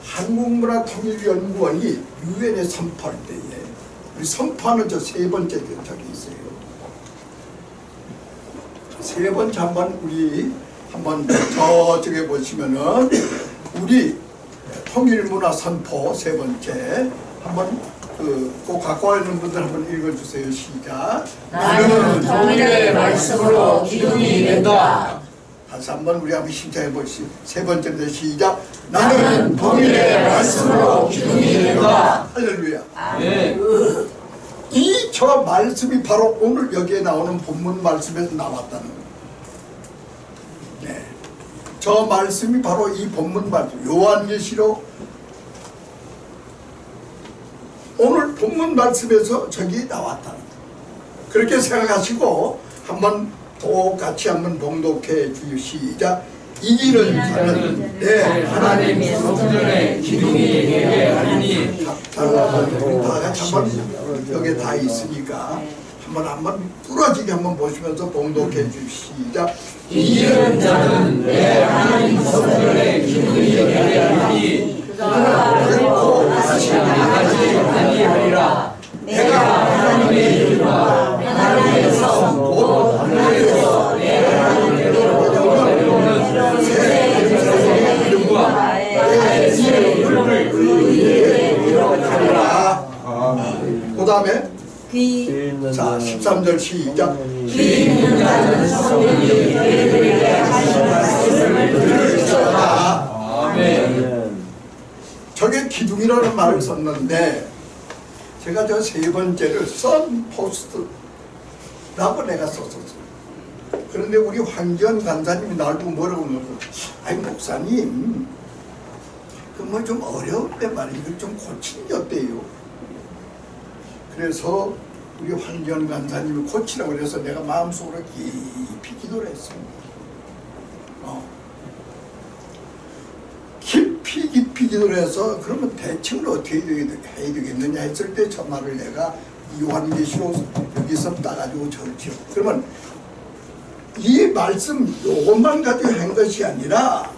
B: 한국문화통일연구원이 유엔에 선포할 때에 우리 선포하는 저 세 번째 저기 있어요. 세 번째 한번 우리 한번 저쪽에 보시면은 우리 통일문화 선포 세 번째 한번 꼭 갖고 와 있는 분들 한번 읽어주세요. 시작.
I: 나는 통일의 말씀으로 기둥이 된다.
B: 다시 한번 우리 한번 신청해 보시죠. 세 번째부터 시작.
I: 나는 통일의 말씀으로 기둥이 된다.
B: 할렐루야.
A: 네.
B: 이 저 말씀이 바로 오늘 여기에 나오는 본문 말씀에서 나왔다는 거예요. 네. 저 말씀이 바로 이 본문 말씀 요한계시록 오늘 본문 말씀에서 저기 나왔다. 그렇게 생각하시고 한번 똑같이 한번 봉독해 주시자. 이기는 자는 내
A: 하나님 성전의 기둥이 되게 하리니.
B: 다 같이 한번 여기 다 있으니까 한번 부러지게 한번 보시면서 봉독해 주시자.
A: 이기는 자는 내 하나님 성전의 기둥이 되게 하리니. 그가 다시 나가지 아니하리라. 내가 하나님의 이름과 하나님의 성 곧 하늘에서 내 하나님께로 내려오는 새 예루살렘의 이름과 내 이름을 그 위에 기록하리라.
B: 그 다음에 자 13절 시작.
A: 귀 있는 자는 성령이 예배드리게 하시는 말씀을 들으시라. 아멘.
B: 저게 기둥이라는 말을 썼는데 제가 저 세 번째를 선 포스트라고 내가 썼었어요. 그런데 우리 황기현 간사님이 날 보고 뭐라고 그러고, 아니 목사님 그 뭐 좀 어려운데 말이야, 이걸 좀 고치는 게 어때요? 그래서 우리 황기현 간사님이 고치라고 그래서 내가 마음속으로 깊이 기도를 했습니다. 깊이 기도를 해서 그러면 대책을 어떻게 해야 되겠느냐 했을 때 저 말을 내가 요한계시록 여기서 따가지고 적지요. 그러면 이 말씀 요것만 가지고 한 것이 아니라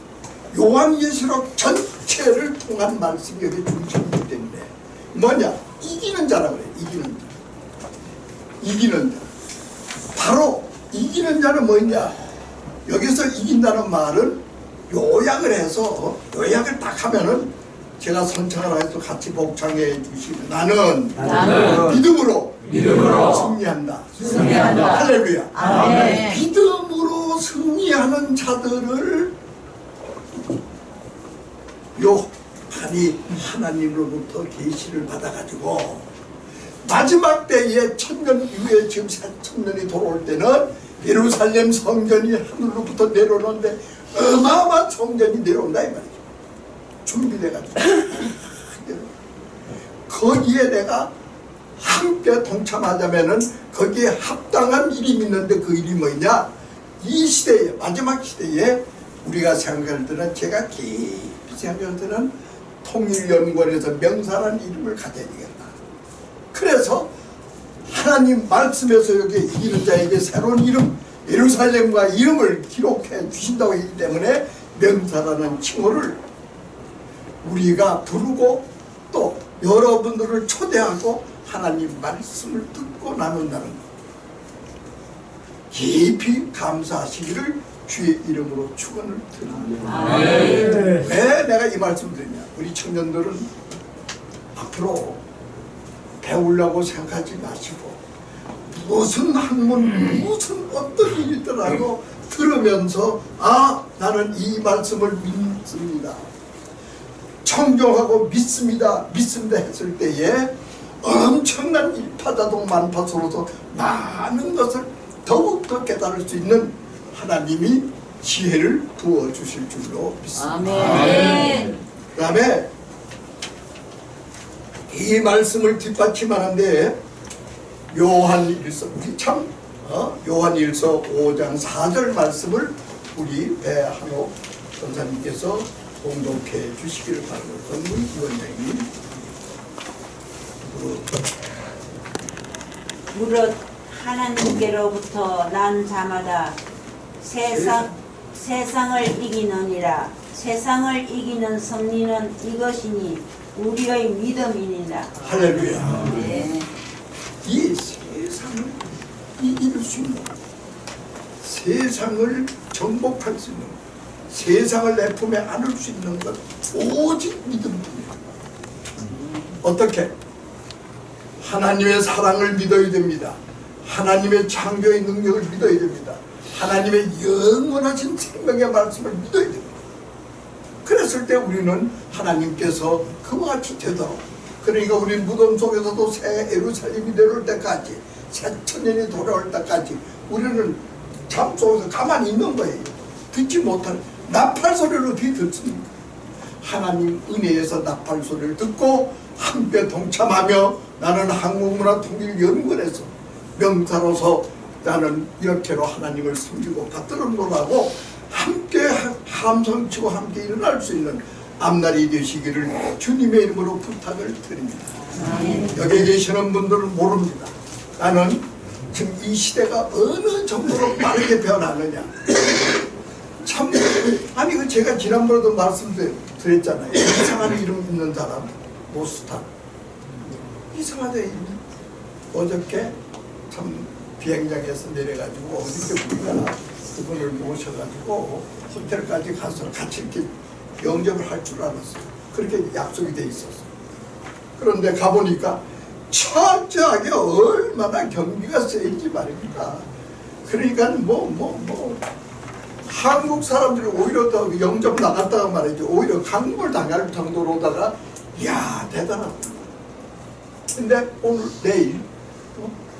B: 요한계시록 전체를 통한 말씀이 여기 중심이기 때문에 뭐냐? 이기는 자라고 그래. 이기는 자. 바로 이기는 자는 뭐냐? 여기서 이긴다는 말은 요약을 해서 요약을 딱 하면은 제가 선창을 해서 같이 복창해 주시면 나는 믿음으로 승리한다. 할렐루야.
I: 아멘.
B: 믿음으로 승리하는 자들을 요한이 하나님으로부터 계시를 받아가지고 마지막 때에 천년 이후에 지금 4,000년이 돌아올 때는 예루살렘 성전이 하늘로부터 내려오는데 어마어마한 성전이 내려온다 이 말이죠. 준비돼가지고 거기에 내가 함께 동참하자면은 거기에 합당한 이름이 있는데 그 이름이 뭐냐? 이 시대에 마지막 시대에 우리가 생각할 때는 제가 깊이 생각할 때는 통일연구원에서 명사라는 이름을 가져야 되겠다. 그래서 하나님 말씀에서 여기 이기는 자에게 새로운 이름 예루살렘과 이름을 기록해 주신다고 했기 때문에 명사라는 칭호를 우리가 부르고 또 여러분들을 초대하고 하나님 말씀을 듣고 나눈다는 것 깊이 감사하시기를 주의 이름으로 축원을 드립니다. 왜 내가 이 말씀을 드리냐? 우리 청년들은 앞으로 배우려고 생각하지 마시고 무슨 학문 무슨 어떤 일이 있더라도 들으면서 나는 이 말씀을 믿습니다. 청정하고 믿습니다 했을 때에 엄청난 일파다동 만파소로서 많은 것을 더욱더 깨달을 수 있는 하나님이 지혜를 부어주실 줄로 믿습니다.
I: 아멘.
B: 그 다음에 이 말씀을 뒷받침하는데 요한일서 우리 참 요한일서 5장 4절 말씀을 우리 배한옥 전사님께서 봉독해 주시기를 바랍니다. 권문 위원장님.
I: 무릇 하나님께로부터 난 자마다 세상을 이기느니라. 세상을 이기는 승리는 이것이니 우리의 믿음이니라.
B: 할렐루야.
I: 네.
B: 이 세상을 이길 수 있는, 세상을 정복할 수 있는, 세상을 내 품에 안을 수 있는 것 오직 믿음뿐이에요. 어떻게? 하나님의 사랑을 믿어야 됩니다. 하나님의 창조의 능력을 믿어야 됩니다. 하나님의 영원하신 생명의 말씀을 믿어야 됩니다. 그랬을 때 우리는 하나님께서 그와 같이 되도록, 그러니까 우리 무덤 속에서도 새 예루살렘이 내려올 때까지, 새 천년이 돌아올 때까지 우리는 잠 속에서 가만히 있는 거예요. 듣지 못할 나팔 소리를 어떻게 듣습니까? 하나님 은혜에서 나팔 소리를 듣고 함께 동참하며 나는 한국문화통일연구원에서 명사로서 나는 이렇게로 하나님을 섬기고 받들어보라고 함께 함성치고 함께 일어날 수 있는 앞날이 되시기를 주님의 이름으로 부탁을 드립니다. 여기 계시는 분들은 모릅니다. 나는 지금 이 시대가 어느 정도로 빠르게 변하느냐. 참, 아니 그 제가 지난번에도 말씀드렸잖아요. 이상한 이름 있는 사람, 모스탄. 이상하대. 어저께 참 비행장에서 내려가지고 어저께 우리가 그분을 모셔가지고 호텔까지 가서 같이 이렇게 영접을 할 줄 알았어요. 그렇게 약속이 돼 있었어요. 그런데 가보니까 철저하게 얼마나 경비가 세인지 말입니다. 그러니까 한국 사람들이 오히려 더 영접 나갔다가 말이죠. 오히려 강물 당할 정도로다가 이야 대단하다. 근데 오늘 내일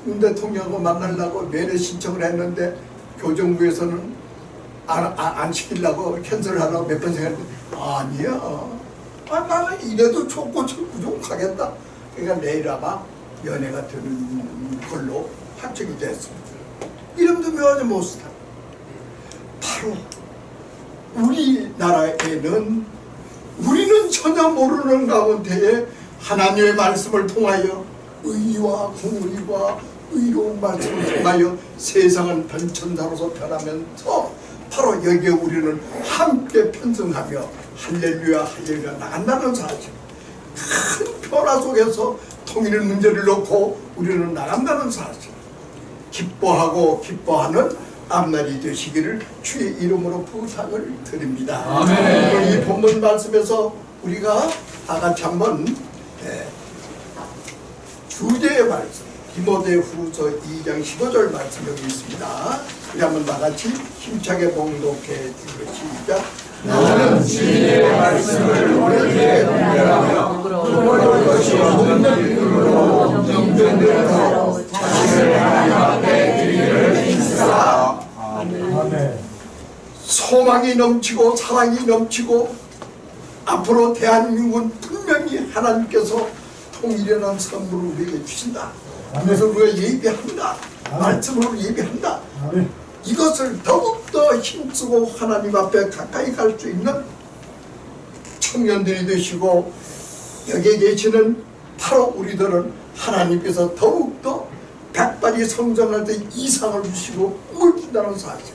B: 윤 대통령하고 만나려고 면회 신청을 했는데 교정부에서는 안 시키려고 캔슬을 하려고 몇 번 생각했는데 아니야. 나는 이래도 좋고 무조건 가겠다. 그러니까 내일 아마 면회가 되는 걸로 확정이 됐습니다. 이름도 묘하지 못스탄. 바로 우리나라에는 우리는 전혀 모르는 가운데에 하나님의 말씀을 통하여 의와 공의와 의로운 말씀을 통하여 세상은 변천사로서 변하면서 바로 여기에 우리는 함께 편성하며 할렐루야 할렐루야 나간다는 사실. 큰 변화 속에서 통일 문제를 놓고 우리는 나간다는 사실. 기뻐하고 기뻐하는 앞날이 되시기를 주의 이름으로 부탁을 드립니다. 아멘. 이 본문 말씀에서 우리가 다 같이 한번 주제의 말씀 디모데후서 2장 15절 말씀 여기 있습니다. 우리 한번 다 같이 힘차게 봉독해 주시고 시작.
J: 너는 주님의 말씀을 오래되게 분별하며 홀로 것이 없는 이유로 정죄되어서 자신을 하나님 앞에 드리기를 힘쓰라.
B: 아멘. 소망이 넘치고 사랑이 넘치고 앞으로 대한민국은 분명히 하나님께서 통일이라는 선물을 우리에게 주신다. 그래서 우리가 예비한다. 말씀으로 예비한다. 이것을 더욱더 힘쓰고 하나님 앞에 가까이 갈 수 있는 청년들이 되시고 여기에 계시는 바로 우리들은 하나님께서 더욱더 백발이 성장할 때 이상을 주시고 꿈을 준다는 사실.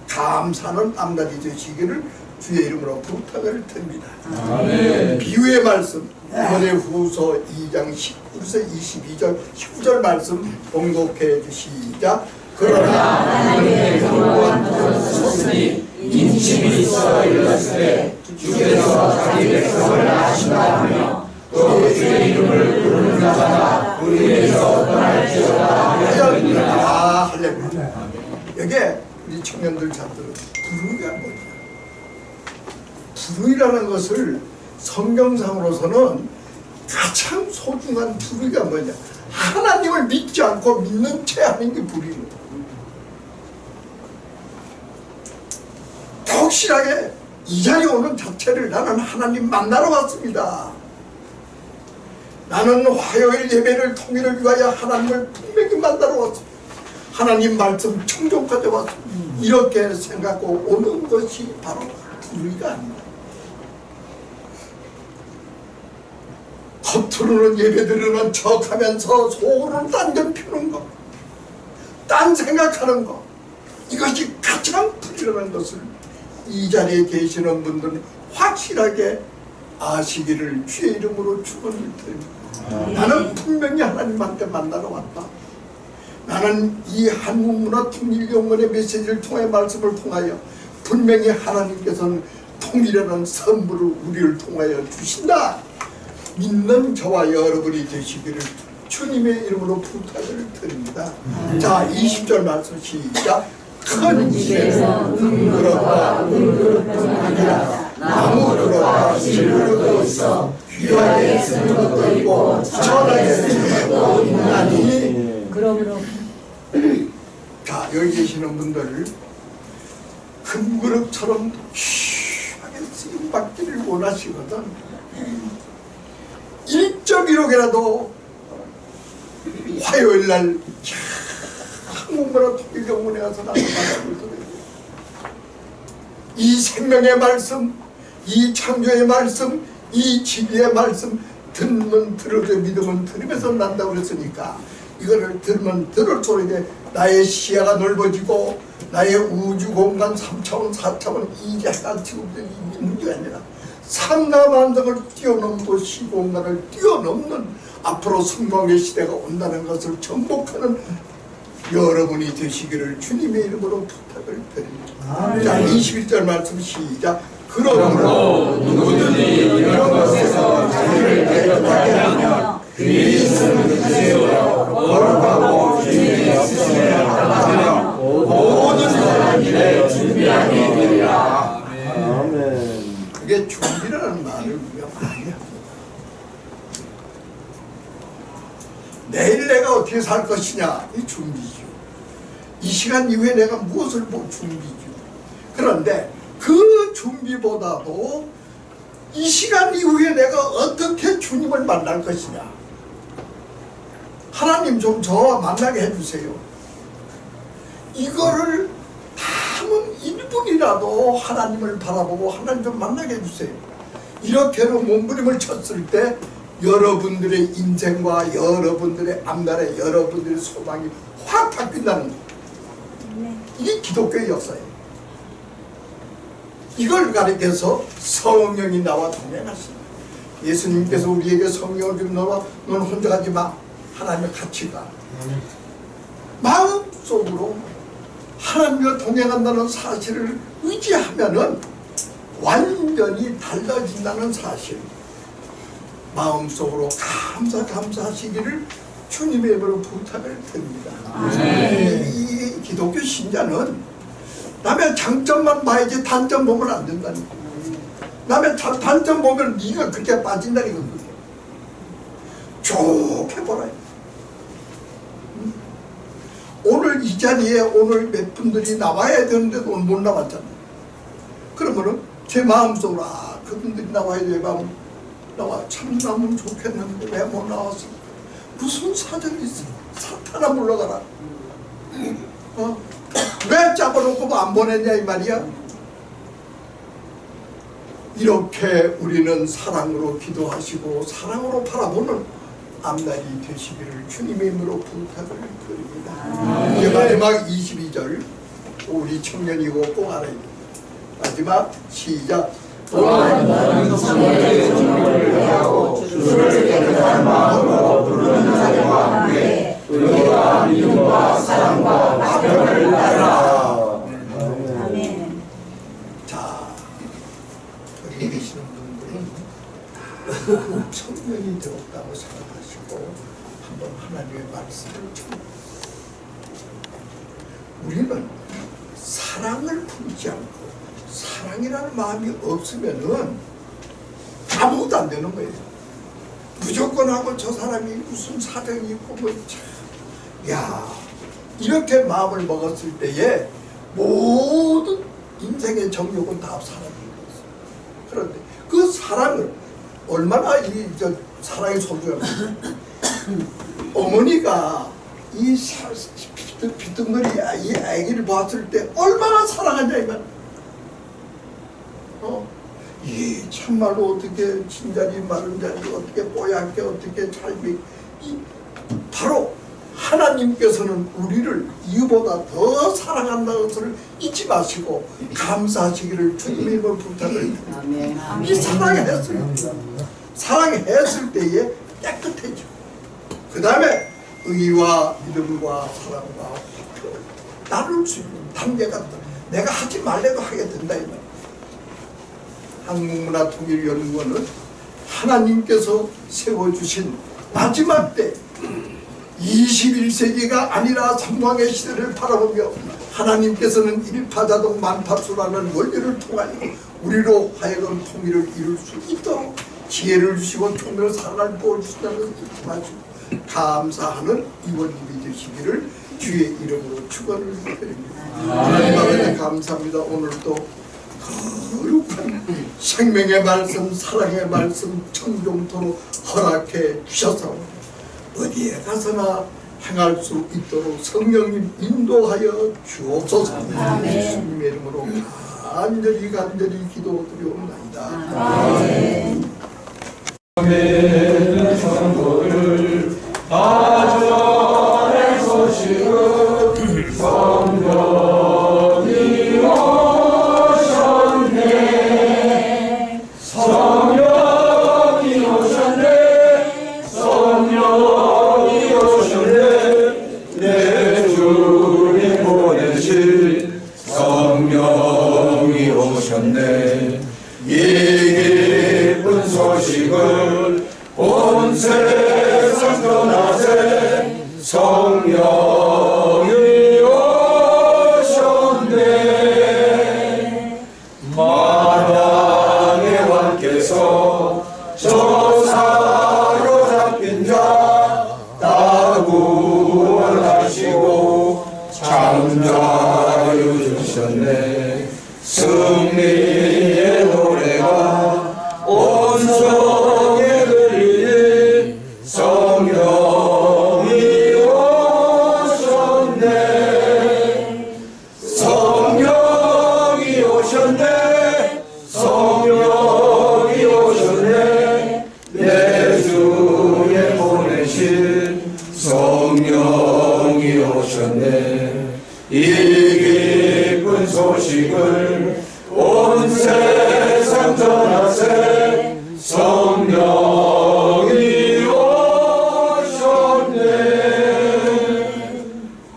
B: 감사하는 앞날이 되시기를 주의 이름으로 부탁을 드립니다. 아멘. 비유의 말씀 디모데후서 2장 19절 22절 19절 말씀 봉독해 주시자.
J: 그러나 하나님의 견고한 터를 섰으니 인심이 있어 일렀을 때 주께서 자기 백성을 아신다 하며 또 주의 이름을 부르는 자마다 우리에게서 떠날지어다 하였느니라.
B: 할렐루야. 여기에 우리 청년들 자들은 부르기가 뭐냐? 부르기라는 것을 성경상으로서는 가장 소중한 부르기가 뭐냐? 하나님을 믿지 않고 믿는 채 하는 게 부르는 거예요. 확실하게 이 자리에 오는 자체를 나는 하나님 만나러 왔습니다. 나는 화요일 예배를 통일을 위하여 하나님을 분명히 만나러 왔습니다. 하나님 말씀 청종까지 왔습니다. 이렇게 생각하고 오는 것이 바로 부르기가 아닙니다. 겉으로는 예배드리는 척하면서 속으로는 딴데 피우는 것, 딴 생각하는 것, 이것이 가장 부지런한 것을 이 자리에 계시는 분들은 확실하게 아시기를 주의 이름으로 축원을 드립니다. 나는 분명히 하나님한테 만나러 왔다. 나는 이 한국문화통일연구원의 메시지를 통해 말씀을 통하여 분명히 하나님께서는 통일이라는 선물을 우리를 통하여 주신다. 믿는 저와 여러분이 되시기를 주님의 이름으로 부탁을 드립니다. 자, 20절 말씀 시작. 큰 집에서 은그릇과 은그릇뿐 아니라 나무 그릇과 질그릇도 있어 귀하게 쓰는 것도 있고 천하게 쓰는 것도 있나니.
H: 그러므로
B: 자, 여기 계시는 분들 금그릇처럼 귀하게 쓰임받기를 원하시거든. 1.1억이라도 화요일날 한국문화통일교원에 가서 나는 말씀을 드려요. 이 생명의 말씀, 이 창조의 말씀, 이 진리의 말씀 듣면 들어도 믿으면 들으면서 난다고 그랬으니까 이거를 들으면 들을수록 이제 나의 시야가 넓어지고 나의 우주 공간 3차원 4차원 이게 지금 있는 게 아니라 삼라만장을 뛰어넘고 시공간을 뛰어넘는 앞으로 성공의 시대가 온다는 것을 정복하는 여러분이 되시기를 주님의 이름으로 부탁을 드립니다. 자, 21절 말씀 시작. 그러므로
J: 누구든지 이런 것에서 자기를 깨끗하게 하며 그의 인생을 세우려 거룩하고 주님의 쓰심을 받아가며 모든 선한 일에 준비하게 되리라.
D: 아멘.
B: 그게 준비라는 말을 우리가 많이 합니다. 내일 내가 어떻게 살 것이냐, 이 준비죠. 이 시간 이후에 내가 무엇을 볼 준비죠. 그런데 그 준비보다도 이 시간 이후에 내가 어떻게 주님을 만날 것이냐. 하나님 좀 저와 만나게 해주세요. 이거를 담은 1분이라도 하나님을 바라보고 하나님 좀 만나게 해주세요. 이렇게로 몸부림을 쳤을 때 여러분들의 인생과 여러분들의 앞날에 여러분들의 소망이 확 바뀐다는 거예요. 이게 기독교의 역사예요. 이걸 가리켜서 성령이 나와 동행하신다. 예수님께서 우리에게 성령을 주면 너는 혼자 가지 마. 하나님과 같이 가. 마음속으로 하나님과 동행한다는 사실을 의지하면은 완전히 달라진다는 사실. 마음속으로 감사하시기를 주님의 이름으로 부탁을 드립니다. 이 기독교 신자는 남의 장점만 봐야지 단점 보면 안 된다니까. 남의 단점 보면 네가 그렇게 빠진다니까. 좋게 보라. 오늘 이 자리에 오늘 몇 분들이 나와야 되는데도 오늘 못 나왔잖아요. 그러면은 제 마음속으로 그분들이 나와야 돼. 나와 참 나면 좋겠는데 왜 못 나왔어? 무슨 사정이 있어? 사탄아 물러가라. 왜 잡아놓고 안 보냈냐 이 말이야? 이렇게 우리는 사랑으로 기도하시고 사랑으로 바라보는 앞날이 되시기를 주님의 이름으로 부탁을 드립니다. 이제 마지막 22절 우리 청년이고 꼭 알아야 돼. 마지막 시작.
J: 또한 너는 성령의 종을 위하고 주를 깨끗한 마음으로 부르는 자들과 함께 의와 믿음과 사랑과 화평을 따르라.
I: 아멘.
B: 자, 여기 계시는 분들은 청년이 되었다고 생각하시고 한번 하나님의 말씀을 좀 우리는 사랑을 품지 않고 사랑이라는 마음이 없으면은 아무것도 안 되는 거예요. 무조건 하고 저 사람이 무슨 사정이 있고 뭐 야, 이렇게 마음을 먹었을 때에 모든 인생의 정욕은 다 사랑인 거였어요. 그런데 그 사랑을 얼마나 저 사랑이 소중합니까? 어머니가 이 비등거리 이 아기를 봤을 때 얼마나 사랑하냐 이 말. 이 참말로 어떻게 진자리 마른 자리 어떻게 뽀얗게 어떻게 잘 바로 하나님께서는 우리를 이보다 더 사랑한다는 것을 잊지 마시고 감사하시기를 주님의 이름으로 부탁을 드립니다. 이 사랑했어요. 사랑했을 때에 깨끗해져. 그 다음에 의와 믿음과 사랑과 화평을 나눌 수 있는 단계가 내가 하지 말래도 하게 된다 이 말이야. 한국문화통일연구원은 하나님께서 세워주신 마지막 때 21세기가 아니라 상황의 시대를 바라보며 하나님께서는 일파자동 만파수라는 원리를 통하여 우리로 하여금 통일을 이룰 수 있도록 지혜를 주시고 통일을 살아갈 도를 주신다는 것을 잊지 마시고 감사하는 이원님이 되시기를 주의 이름으로 축원을 드립니다. 감사합니다. 오늘도 거룩한
J: 생명의 말씀, 사랑의 말씀 청정토록 허락해 주셔서 어디에 가서나 행할 수 있도록 성령님 인도하여 주옵소서. 예수님의 이름으로 간절히 기도드리옵나이다.
I: 아멘.
B: 아멘. 천국을 가져의 소식은 성령이 오셨네. 성령이 오셨네. 성령이 오셨네. 내 주님 보내신 성령이 오셨네. 이 기쁜 소식을 온 세상 떠나세. 성령이 오셨네. 만왕의 왕께서 저 사로잡힌 자 다 구원하시고 창자유 주셨네. 승리의 노래가 온 성에 들리니 성령이 오셨네. 성령이 오셨네. 성령이 오셨네. 내 주에 보내신 성령이 오셨네. 이 기쁜 소식을 온 세상 전하세. 성령이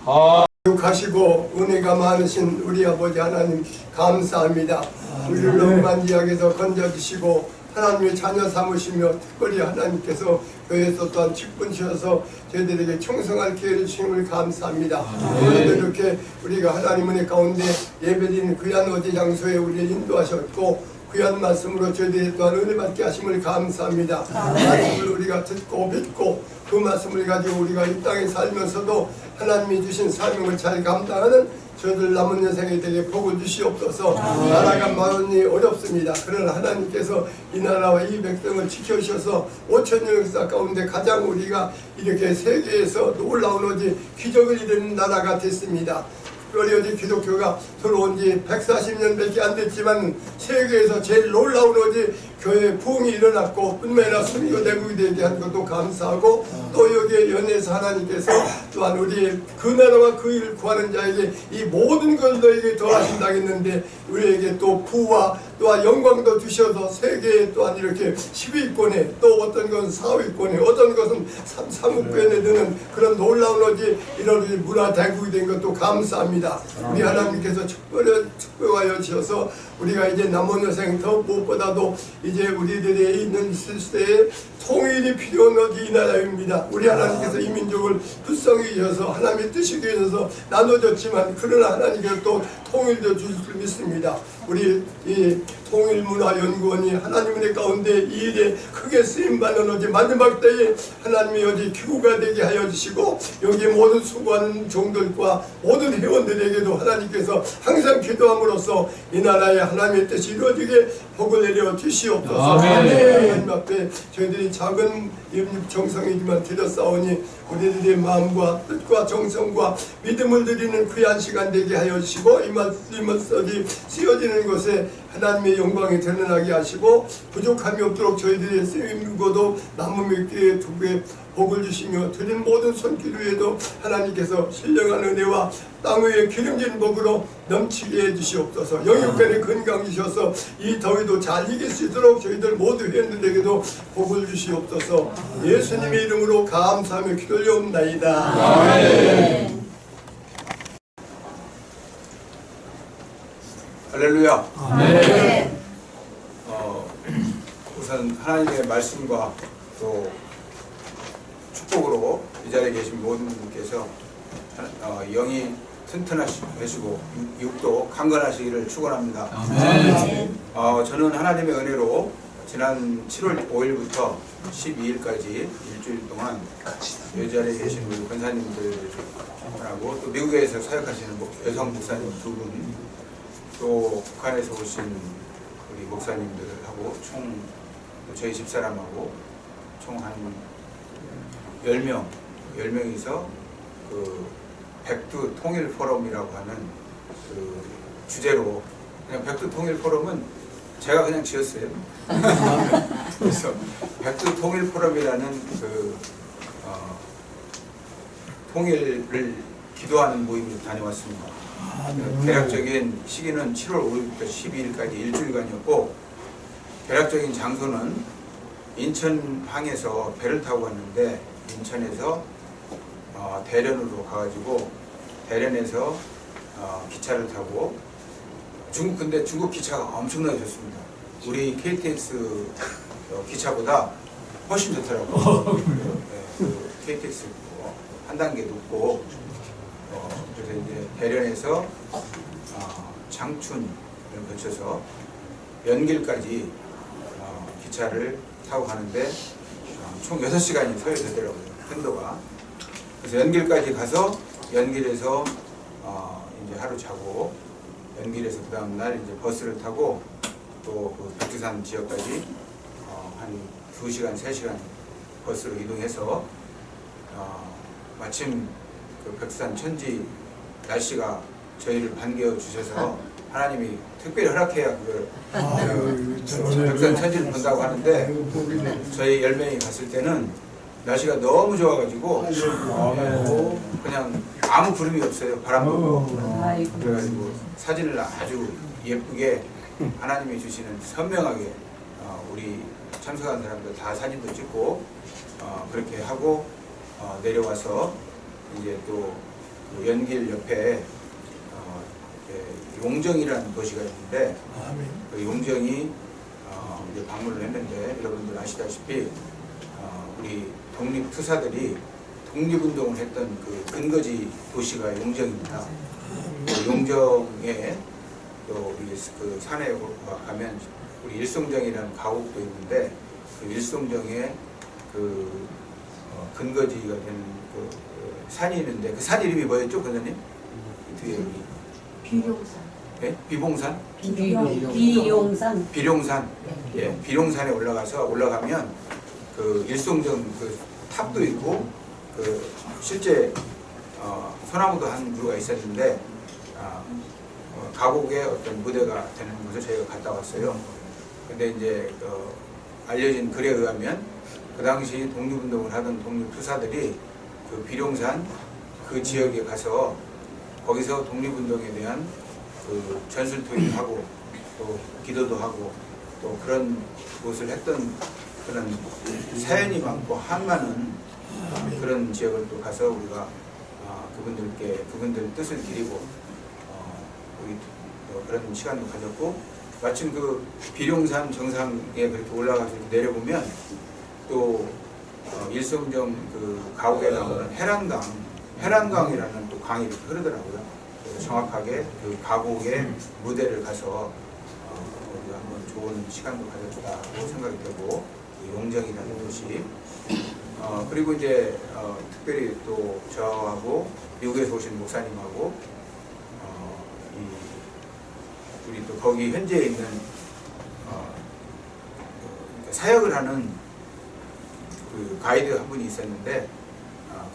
B: 오셨네.
K: 하시고 은혜가 많으신 우리 아버지 하나님 감사합니다. 우리를 너무한 이야기에서 건져주시고 하나님의 자녀 삼으시며 특별히 하나님께서 교회에서 또한 직분주셔서 저희들에게 충성할 기회를 주심을 감사합니다. 오늘도 이렇게 우리가 하나님 은혜 가운데 예배드리는 귀한 어제 장소에 우리를 인도하셨고 귀한 말씀으로 저희들이 또한 은혜 받게 하심을 감사합니다. 말씀을 우리가 듣고 믿고 그 말씀을 가지고 우리가 이 땅에 살면서도 하나님이 주신 사명을 잘 감당하는 저희들 남은 여생에 되게 복을 주시옵소서. 나라가 많으니 어렵습니다. 그러나 하나님께서 이 나라와 이 백성을 지켜주셔서 5천년 역사 가운데 가장 우리가 이렇게 세계에서 놀라운 어지 기적을 이루는 나라가 됐습니다. 특별히 어디 기독교가 들어온 지 140년밖에 안 됐지만 세계에서 제일 놀라운 어디 교회 부흥이 일어났고 뿐만 순교 대국이 되게 한 것도 감사하고 또 여기에 연해서 하나님께서 또한 우리의 그 나라와 그 일을 구하는 자에게 이 모든 것을 너에게 더하신다 했는데 우리에게 또 부와 또한 영광도 주셔서 세계에 또한 이렇게 10위권에 또 어떤 것은 4위권에 어떤 것은 3위권에 드는 그런 놀라운 어디 이런 문화 대국이 된 것도 감사합니다. 우리 하나님께서 축복하여 주셔서 우리가 이제 남은 여생 더 무엇보다도 이제 우리들의 있는 시대에 통일이 필요한 어디 이 나라입니다. 우리 하나님께서 이 민족을 불쌍히 여셔서 하나님의 뜻이 위해서 나눠졌지만 그러나 하나님께서 또 통일도 주실 줄 믿습니다. 우리 이 통일문화연구원이 하나님의 가운데 이 일에 크게 쓰임받는 어디 마지막 때에 하나님이 어디 기구가 되게 하여 주시고 여기 모든 수고하는 종들과 모든 회원들에게도 하나님께서 항상 기도함으로써 이 나라에 하나님의 뜻이 이루어지게 복을 내려 주시옵소서. 하나님 앞에 저희들이 작은 정성이지만 드렸사오니 우리들의 마음과 뜻과 정성과 믿음을 드리는 귀한 시간 되게 하여 주시고 이 말씀이 쓰여지는 것에 하나님의 영광이 드러나게 하시고 부족함이 없도록 저희들의 쓰임고도 남은 몇개의 두 배 복을 주시며 드린 모든 손길 위에도 하나님께서 신령한 은혜와 땅 위에 기름진 복으로 넘치게 해주시옵소서. 영육간에 건강 주셔서 이 더위도 잘 이길 수 있도록 저희들 모두 회원들에게도 복을 주시옵소서. 예수님의 이름으로 감사하며 기도올려옵나이다. 아멘.
L: 할렐루야.
I: 아멘.
L: 우선 하나님의 말씀과 또 축복으로 이 자리에 계신 모든 분께서 영이 튼튼하시고 육도 강건하시기를 축원합니다.
I: 아멘.
L: 저는 하나님의 은혜로 지난 7월 5일부터 12일까지 일주일 동안 이 자리에 계신 우리 권사님들하고 또 미국에서 사역하시는 여성 목사님 2분, 또 북한에서 오신 우리 목사님들하고 총 저희 집사람하고 총 한 10명이서 그 백두 통일 포럼이라고 하는 그 주제로, 그냥 백두 통일 포럼은 제가 그냥 지었어요. 그래서 백두 통일 포럼이라는 그 통일을 기도하는 모임으로 다녀왔습니다. 대략적인 시기는 7월 5일부터 12일까지 일주일간이었고, 대략적인 장소는 인천항에서 배를 타고 왔는데, 인천에서 대련으로 가가지고 대련에서 기차를 타고 근데 중국 기차가 엄청나게 좋습니다. 우리 KTX 기차보다 훨씬 좋더라고요. 그 KTX 한 단계 높고, 그래서 이제 대련에서 장춘을 거쳐서 연길까지 기차를 타고 가는데 총 6시간이 소요되더라고요. 편도가. 그래서 연길까지 가서 연길에서 이제 하루 자고, 연길에서 그 다음 날 이제 버스를 타고 또 그 백두산 지역까지 한 2시간, 3시간 버스로 이동해서 마침 그 백두산 천지 날씨가 저희를 반겨 주셔서 하나님이 특별히 허락해야 그걸 백두산 천지를 본다고 하는데, 저희 10명이 갔을 때는 날씨가 너무 좋아가지고 그냥 아무 구름이 없어요. 바람 불고. 그래가지고 사진을 아주 예쁘게 하나님이 주시는 선명하게 우리 참석한 사람들 다 사진도 찍고 그렇게 하고 내려와서 이제 또 연길 옆에 용정이라는 도시가 있는데, 그 용정이 이제 방문을 했는데, 여러분들 아시다시피 우리 독립투사들이 독립운동을 했던 그 근거지 도시가 용정입니다. 그 용정에 또 우리 그 산에 가면 우리 일송정이라는 가옥도 있는데, 그 일송정에 그 근거지가 되는 그 산이 있는데, 그 산 이름이 뭐였죠, 권사님? 뒤에 우리
I: 비룡산.
L: 네? 비봉산?
I: 비룡산.
L: 비룡산. 예, 비룡산에 올라가면 그 일송정 그 탑도 있고, 그 실제 소나무도 한 그루가 있었는데, 가곡의 어떤 무대가 되는 곳을 저희가 갔다 왔어요. 근데 이제 알려진 글에 의하면 그 당시 독립운동을 하던 독립투사들이 그 비룡산 그 지역에 가서 거기서 독립운동에 대한 그 전술투입을 하고 또 기도도 하고 또 그런 곳을 했던 그런 사연이 많고 한많은 그런 지역을 또 가서 우리가 그분들 뜻을 기리고 우리 그런 시간도 가졌고, 마침 그 비룡산 정상에 그렇게 올라가서 내려보면 또 일송정 그 가옥에 나오는 해란강이라는 또 강이 이렇게 흐르더라고요. 그래서 정확하게 그 가곡의 무대를 가서 우리가 한번 좋은 시간도 가졌다고 생각이 되고, 용정이라는 도시, 그리고 이제 특별히 또 저하고 미국에서 오신 목사님하고 우리 또 거기 현지에 있는 사역을 하는 그 가이드 한 분이 있었는데,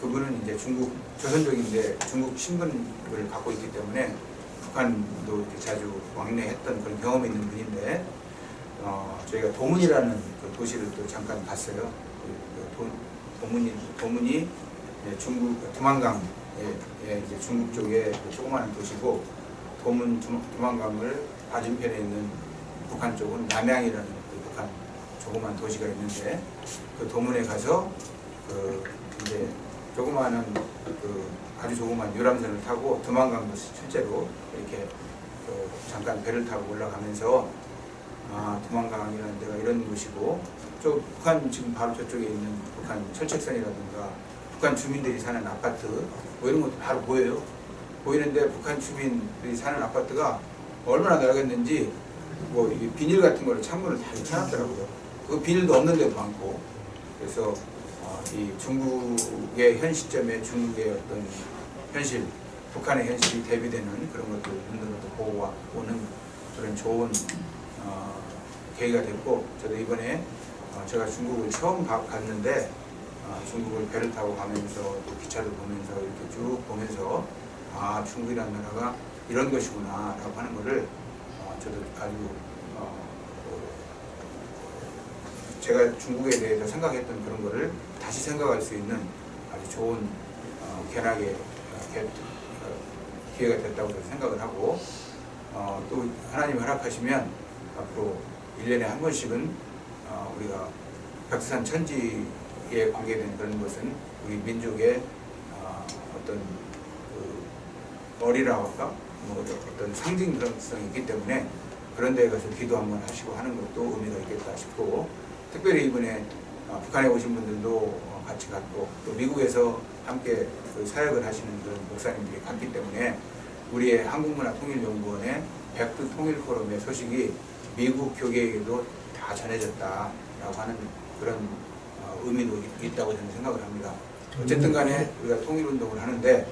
L: 그분은 이제 중국 조선족인데 중국 신분을 갖고 있기 때문에 북한도 이렇게 자주 왕래했던 그런 경험이 있는 분인데, 저희가 도문이라는 그 도시를 또 잠깐 갔어요. 도문이 중국 두만강에 이제 중국 쪽에 조그마한 도시고, 두만강을 맞은편에 있는 북한 쪽은 남양이라는 그 북한 조그마한 도시가 있는데, 그 도문에 가서 그 이제 조그마한 그 아주 조그마한 유람선을 타고 두만강도 실제로 이렇게 잠깐 배를 타고 올라가면서 두만강이라는 데가 이런 곳이고, 저 북한 지금 바로 저쪽에 있는 북한 철책선이라든가 북한 주민들이 사는 아파트 뭐 이런 것도 바로 보여요. 보이는데 북한 주민들이 사는 아파트가 얼마나 낡았는지 뭐 비닐 같은 거를 창문을 다 켜놨더라고요. 그 비닐도 없는 데도 많고. 그래서 이 중국의 현 시점에 중국의 어떤 현실, 북한의 현실이 대비되는 그런 것들 눈으로도 보고 오는 그런 좋은 계기가 됐고, 저도 이번에 제가 중국을 처음 갔는데 중국을 배를 타고 가면서 또 기차를 보면서 이렇게 쭉 보면서 중국이라는 나라가 이런 것이구나 라고 하는 것을 저도 아주 제가 중국에 대해서 생각했던 그런 것을 다시 생각할 수 있는 아주 좋은 견학의 기회가 됐다고 저도 생각을 하고, 또 하나님이 허락하시면 앞으로 1년에 한 번씩은 우리가 백두산 천지에 관계된 그런 것은 우리 민족의 어떤 머리라고 할까? 어떤 상징성이 있기 때문에 그런 데에 가서 기도 한번 하시고 하는 것도 의미가 있겠다 싶고, 특별히 이번에 북한에 오신 분들도 같이 갔고, 또 미국에서 함께 그 사역을 하시는 그런 목사님들이 갔기 때문에 우리의 한국문화통일연구원의 백두 통일포럼의 소식이 미국 교계에게도 다 전해졌다라고 하는 그런 의미도 있다고 저는 생각을 합니다. 어쨌든 간에 우리가 통일운동을 하는데,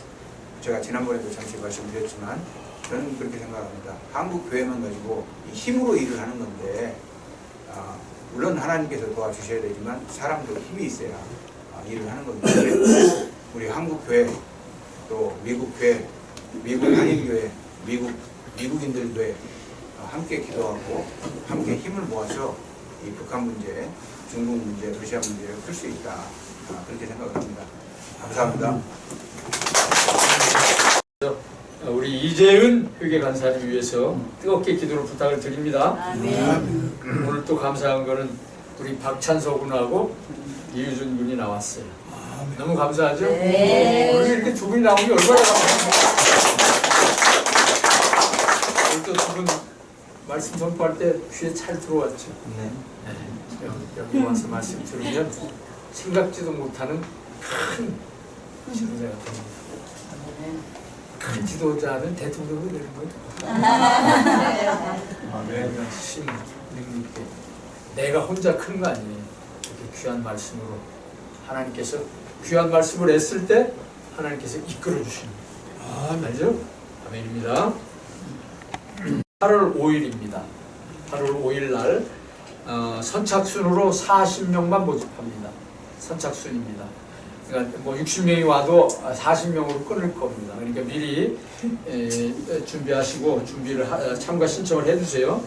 L: 제가 지난번에도 잠시 말씀드렸지만 저는 그렇게 생각합니다. 한국 교회만 가지고 힘으로 일을 하는 건데, 물론 하나님께서 도와주셔야 되지만 사람도 힘이 있어야 일을 하는 겁니다. 우리 한국 교회, 또 미국 교회, 미국 한인교회, 미국인들 교회 함께 기도하고 함께 힘을 모아서 이 북한 문제, 중국 문제, 러시아 문제를 풀 수 있다, 그렇게 생각을 합니다. 감사합니다.
A: 우리 이재은 회계 간사를 위해서 뜨겁게 기도를 부탁을 드립니다.
G: 아멘.
A: 오늘 또 감사한 거는 우리 박찬서 군하고 이유준 군이 나왔어요. 너무 감사하죠?
G: 네.
A: 오늘 이렇게 두 분이 나온 게 얼마나 감사합니까? 오늘 또 두 분 말씀 선포할 때 귀에 잘 들어왔죠? 네. 여기 와서 말씀 들으면 생각지도 못하는 큰 지도자가 됩니다. 큰 지도자는 대통령이 되는 거예요. 신 능력있게 내가 혼자 큰 거 아니에요. 이렇게 귀한 말씀으로 하나님께서 귀한 말씀을 했을 때 하나님께서 이끌어 주시는 거예요. 알죠? 아멘입니다. 8월 5일입니다. 8월 5일 날 선착순으로 40명만 모집합니다. 선착순입니다. 그러니까 뭐 60명이 와도 40명으로 끊을 겁니다. 그러니까 미리 준비하시고 참가 신청을 해주세요.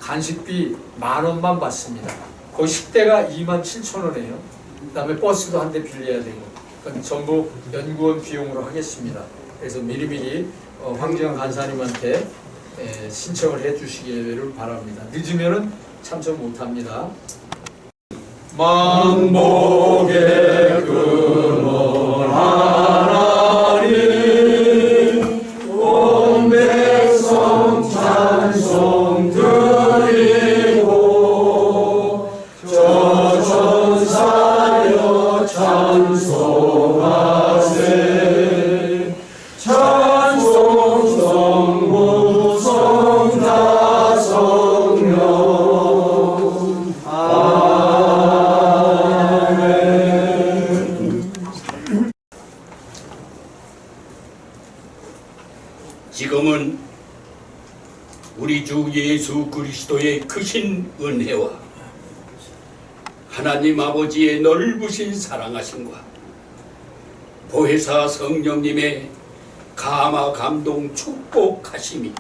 A: 간식비 10,000원만 받습니다. 그 식대가 27,000원이에요. 그 다음에 버스도 한 대 빌려야 되고, 그건 전부 연구원 비용으로 하겠습니다. 그래서 미리미리 황지영 간사님한테 신청을 해주시기를 바랍니다. 늦으면은 참석 못합니다.
B: 만복의 근원 하나님, 온 백성 찬송 드리고 저 천사여 찬송하세. 찬송 성부 성자 성령
M: 지금은 우리 주 예수 그리스도의 크신 은혜와 하나님 아버지의 넓으신 사랑하심과 보혜사 성령님의 감화 감동 축복하심이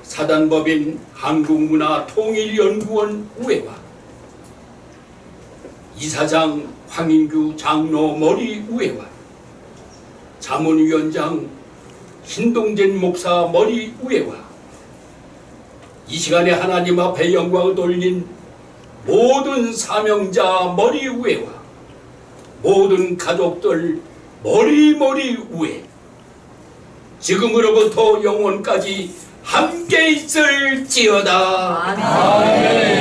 M: 사단법인 한국문화통일연구원 우회와 이사장 황인규 장로 머리 우회와 자문위원장 신동진 목사 머리 우회와 이 시간에 하나님 앞에 영광을 돌린 모든 사명자 머리 우회와 모든 가족들 머리 우회, 지금으로부터 영원까지 함께 있을지어다.
G: 아멘.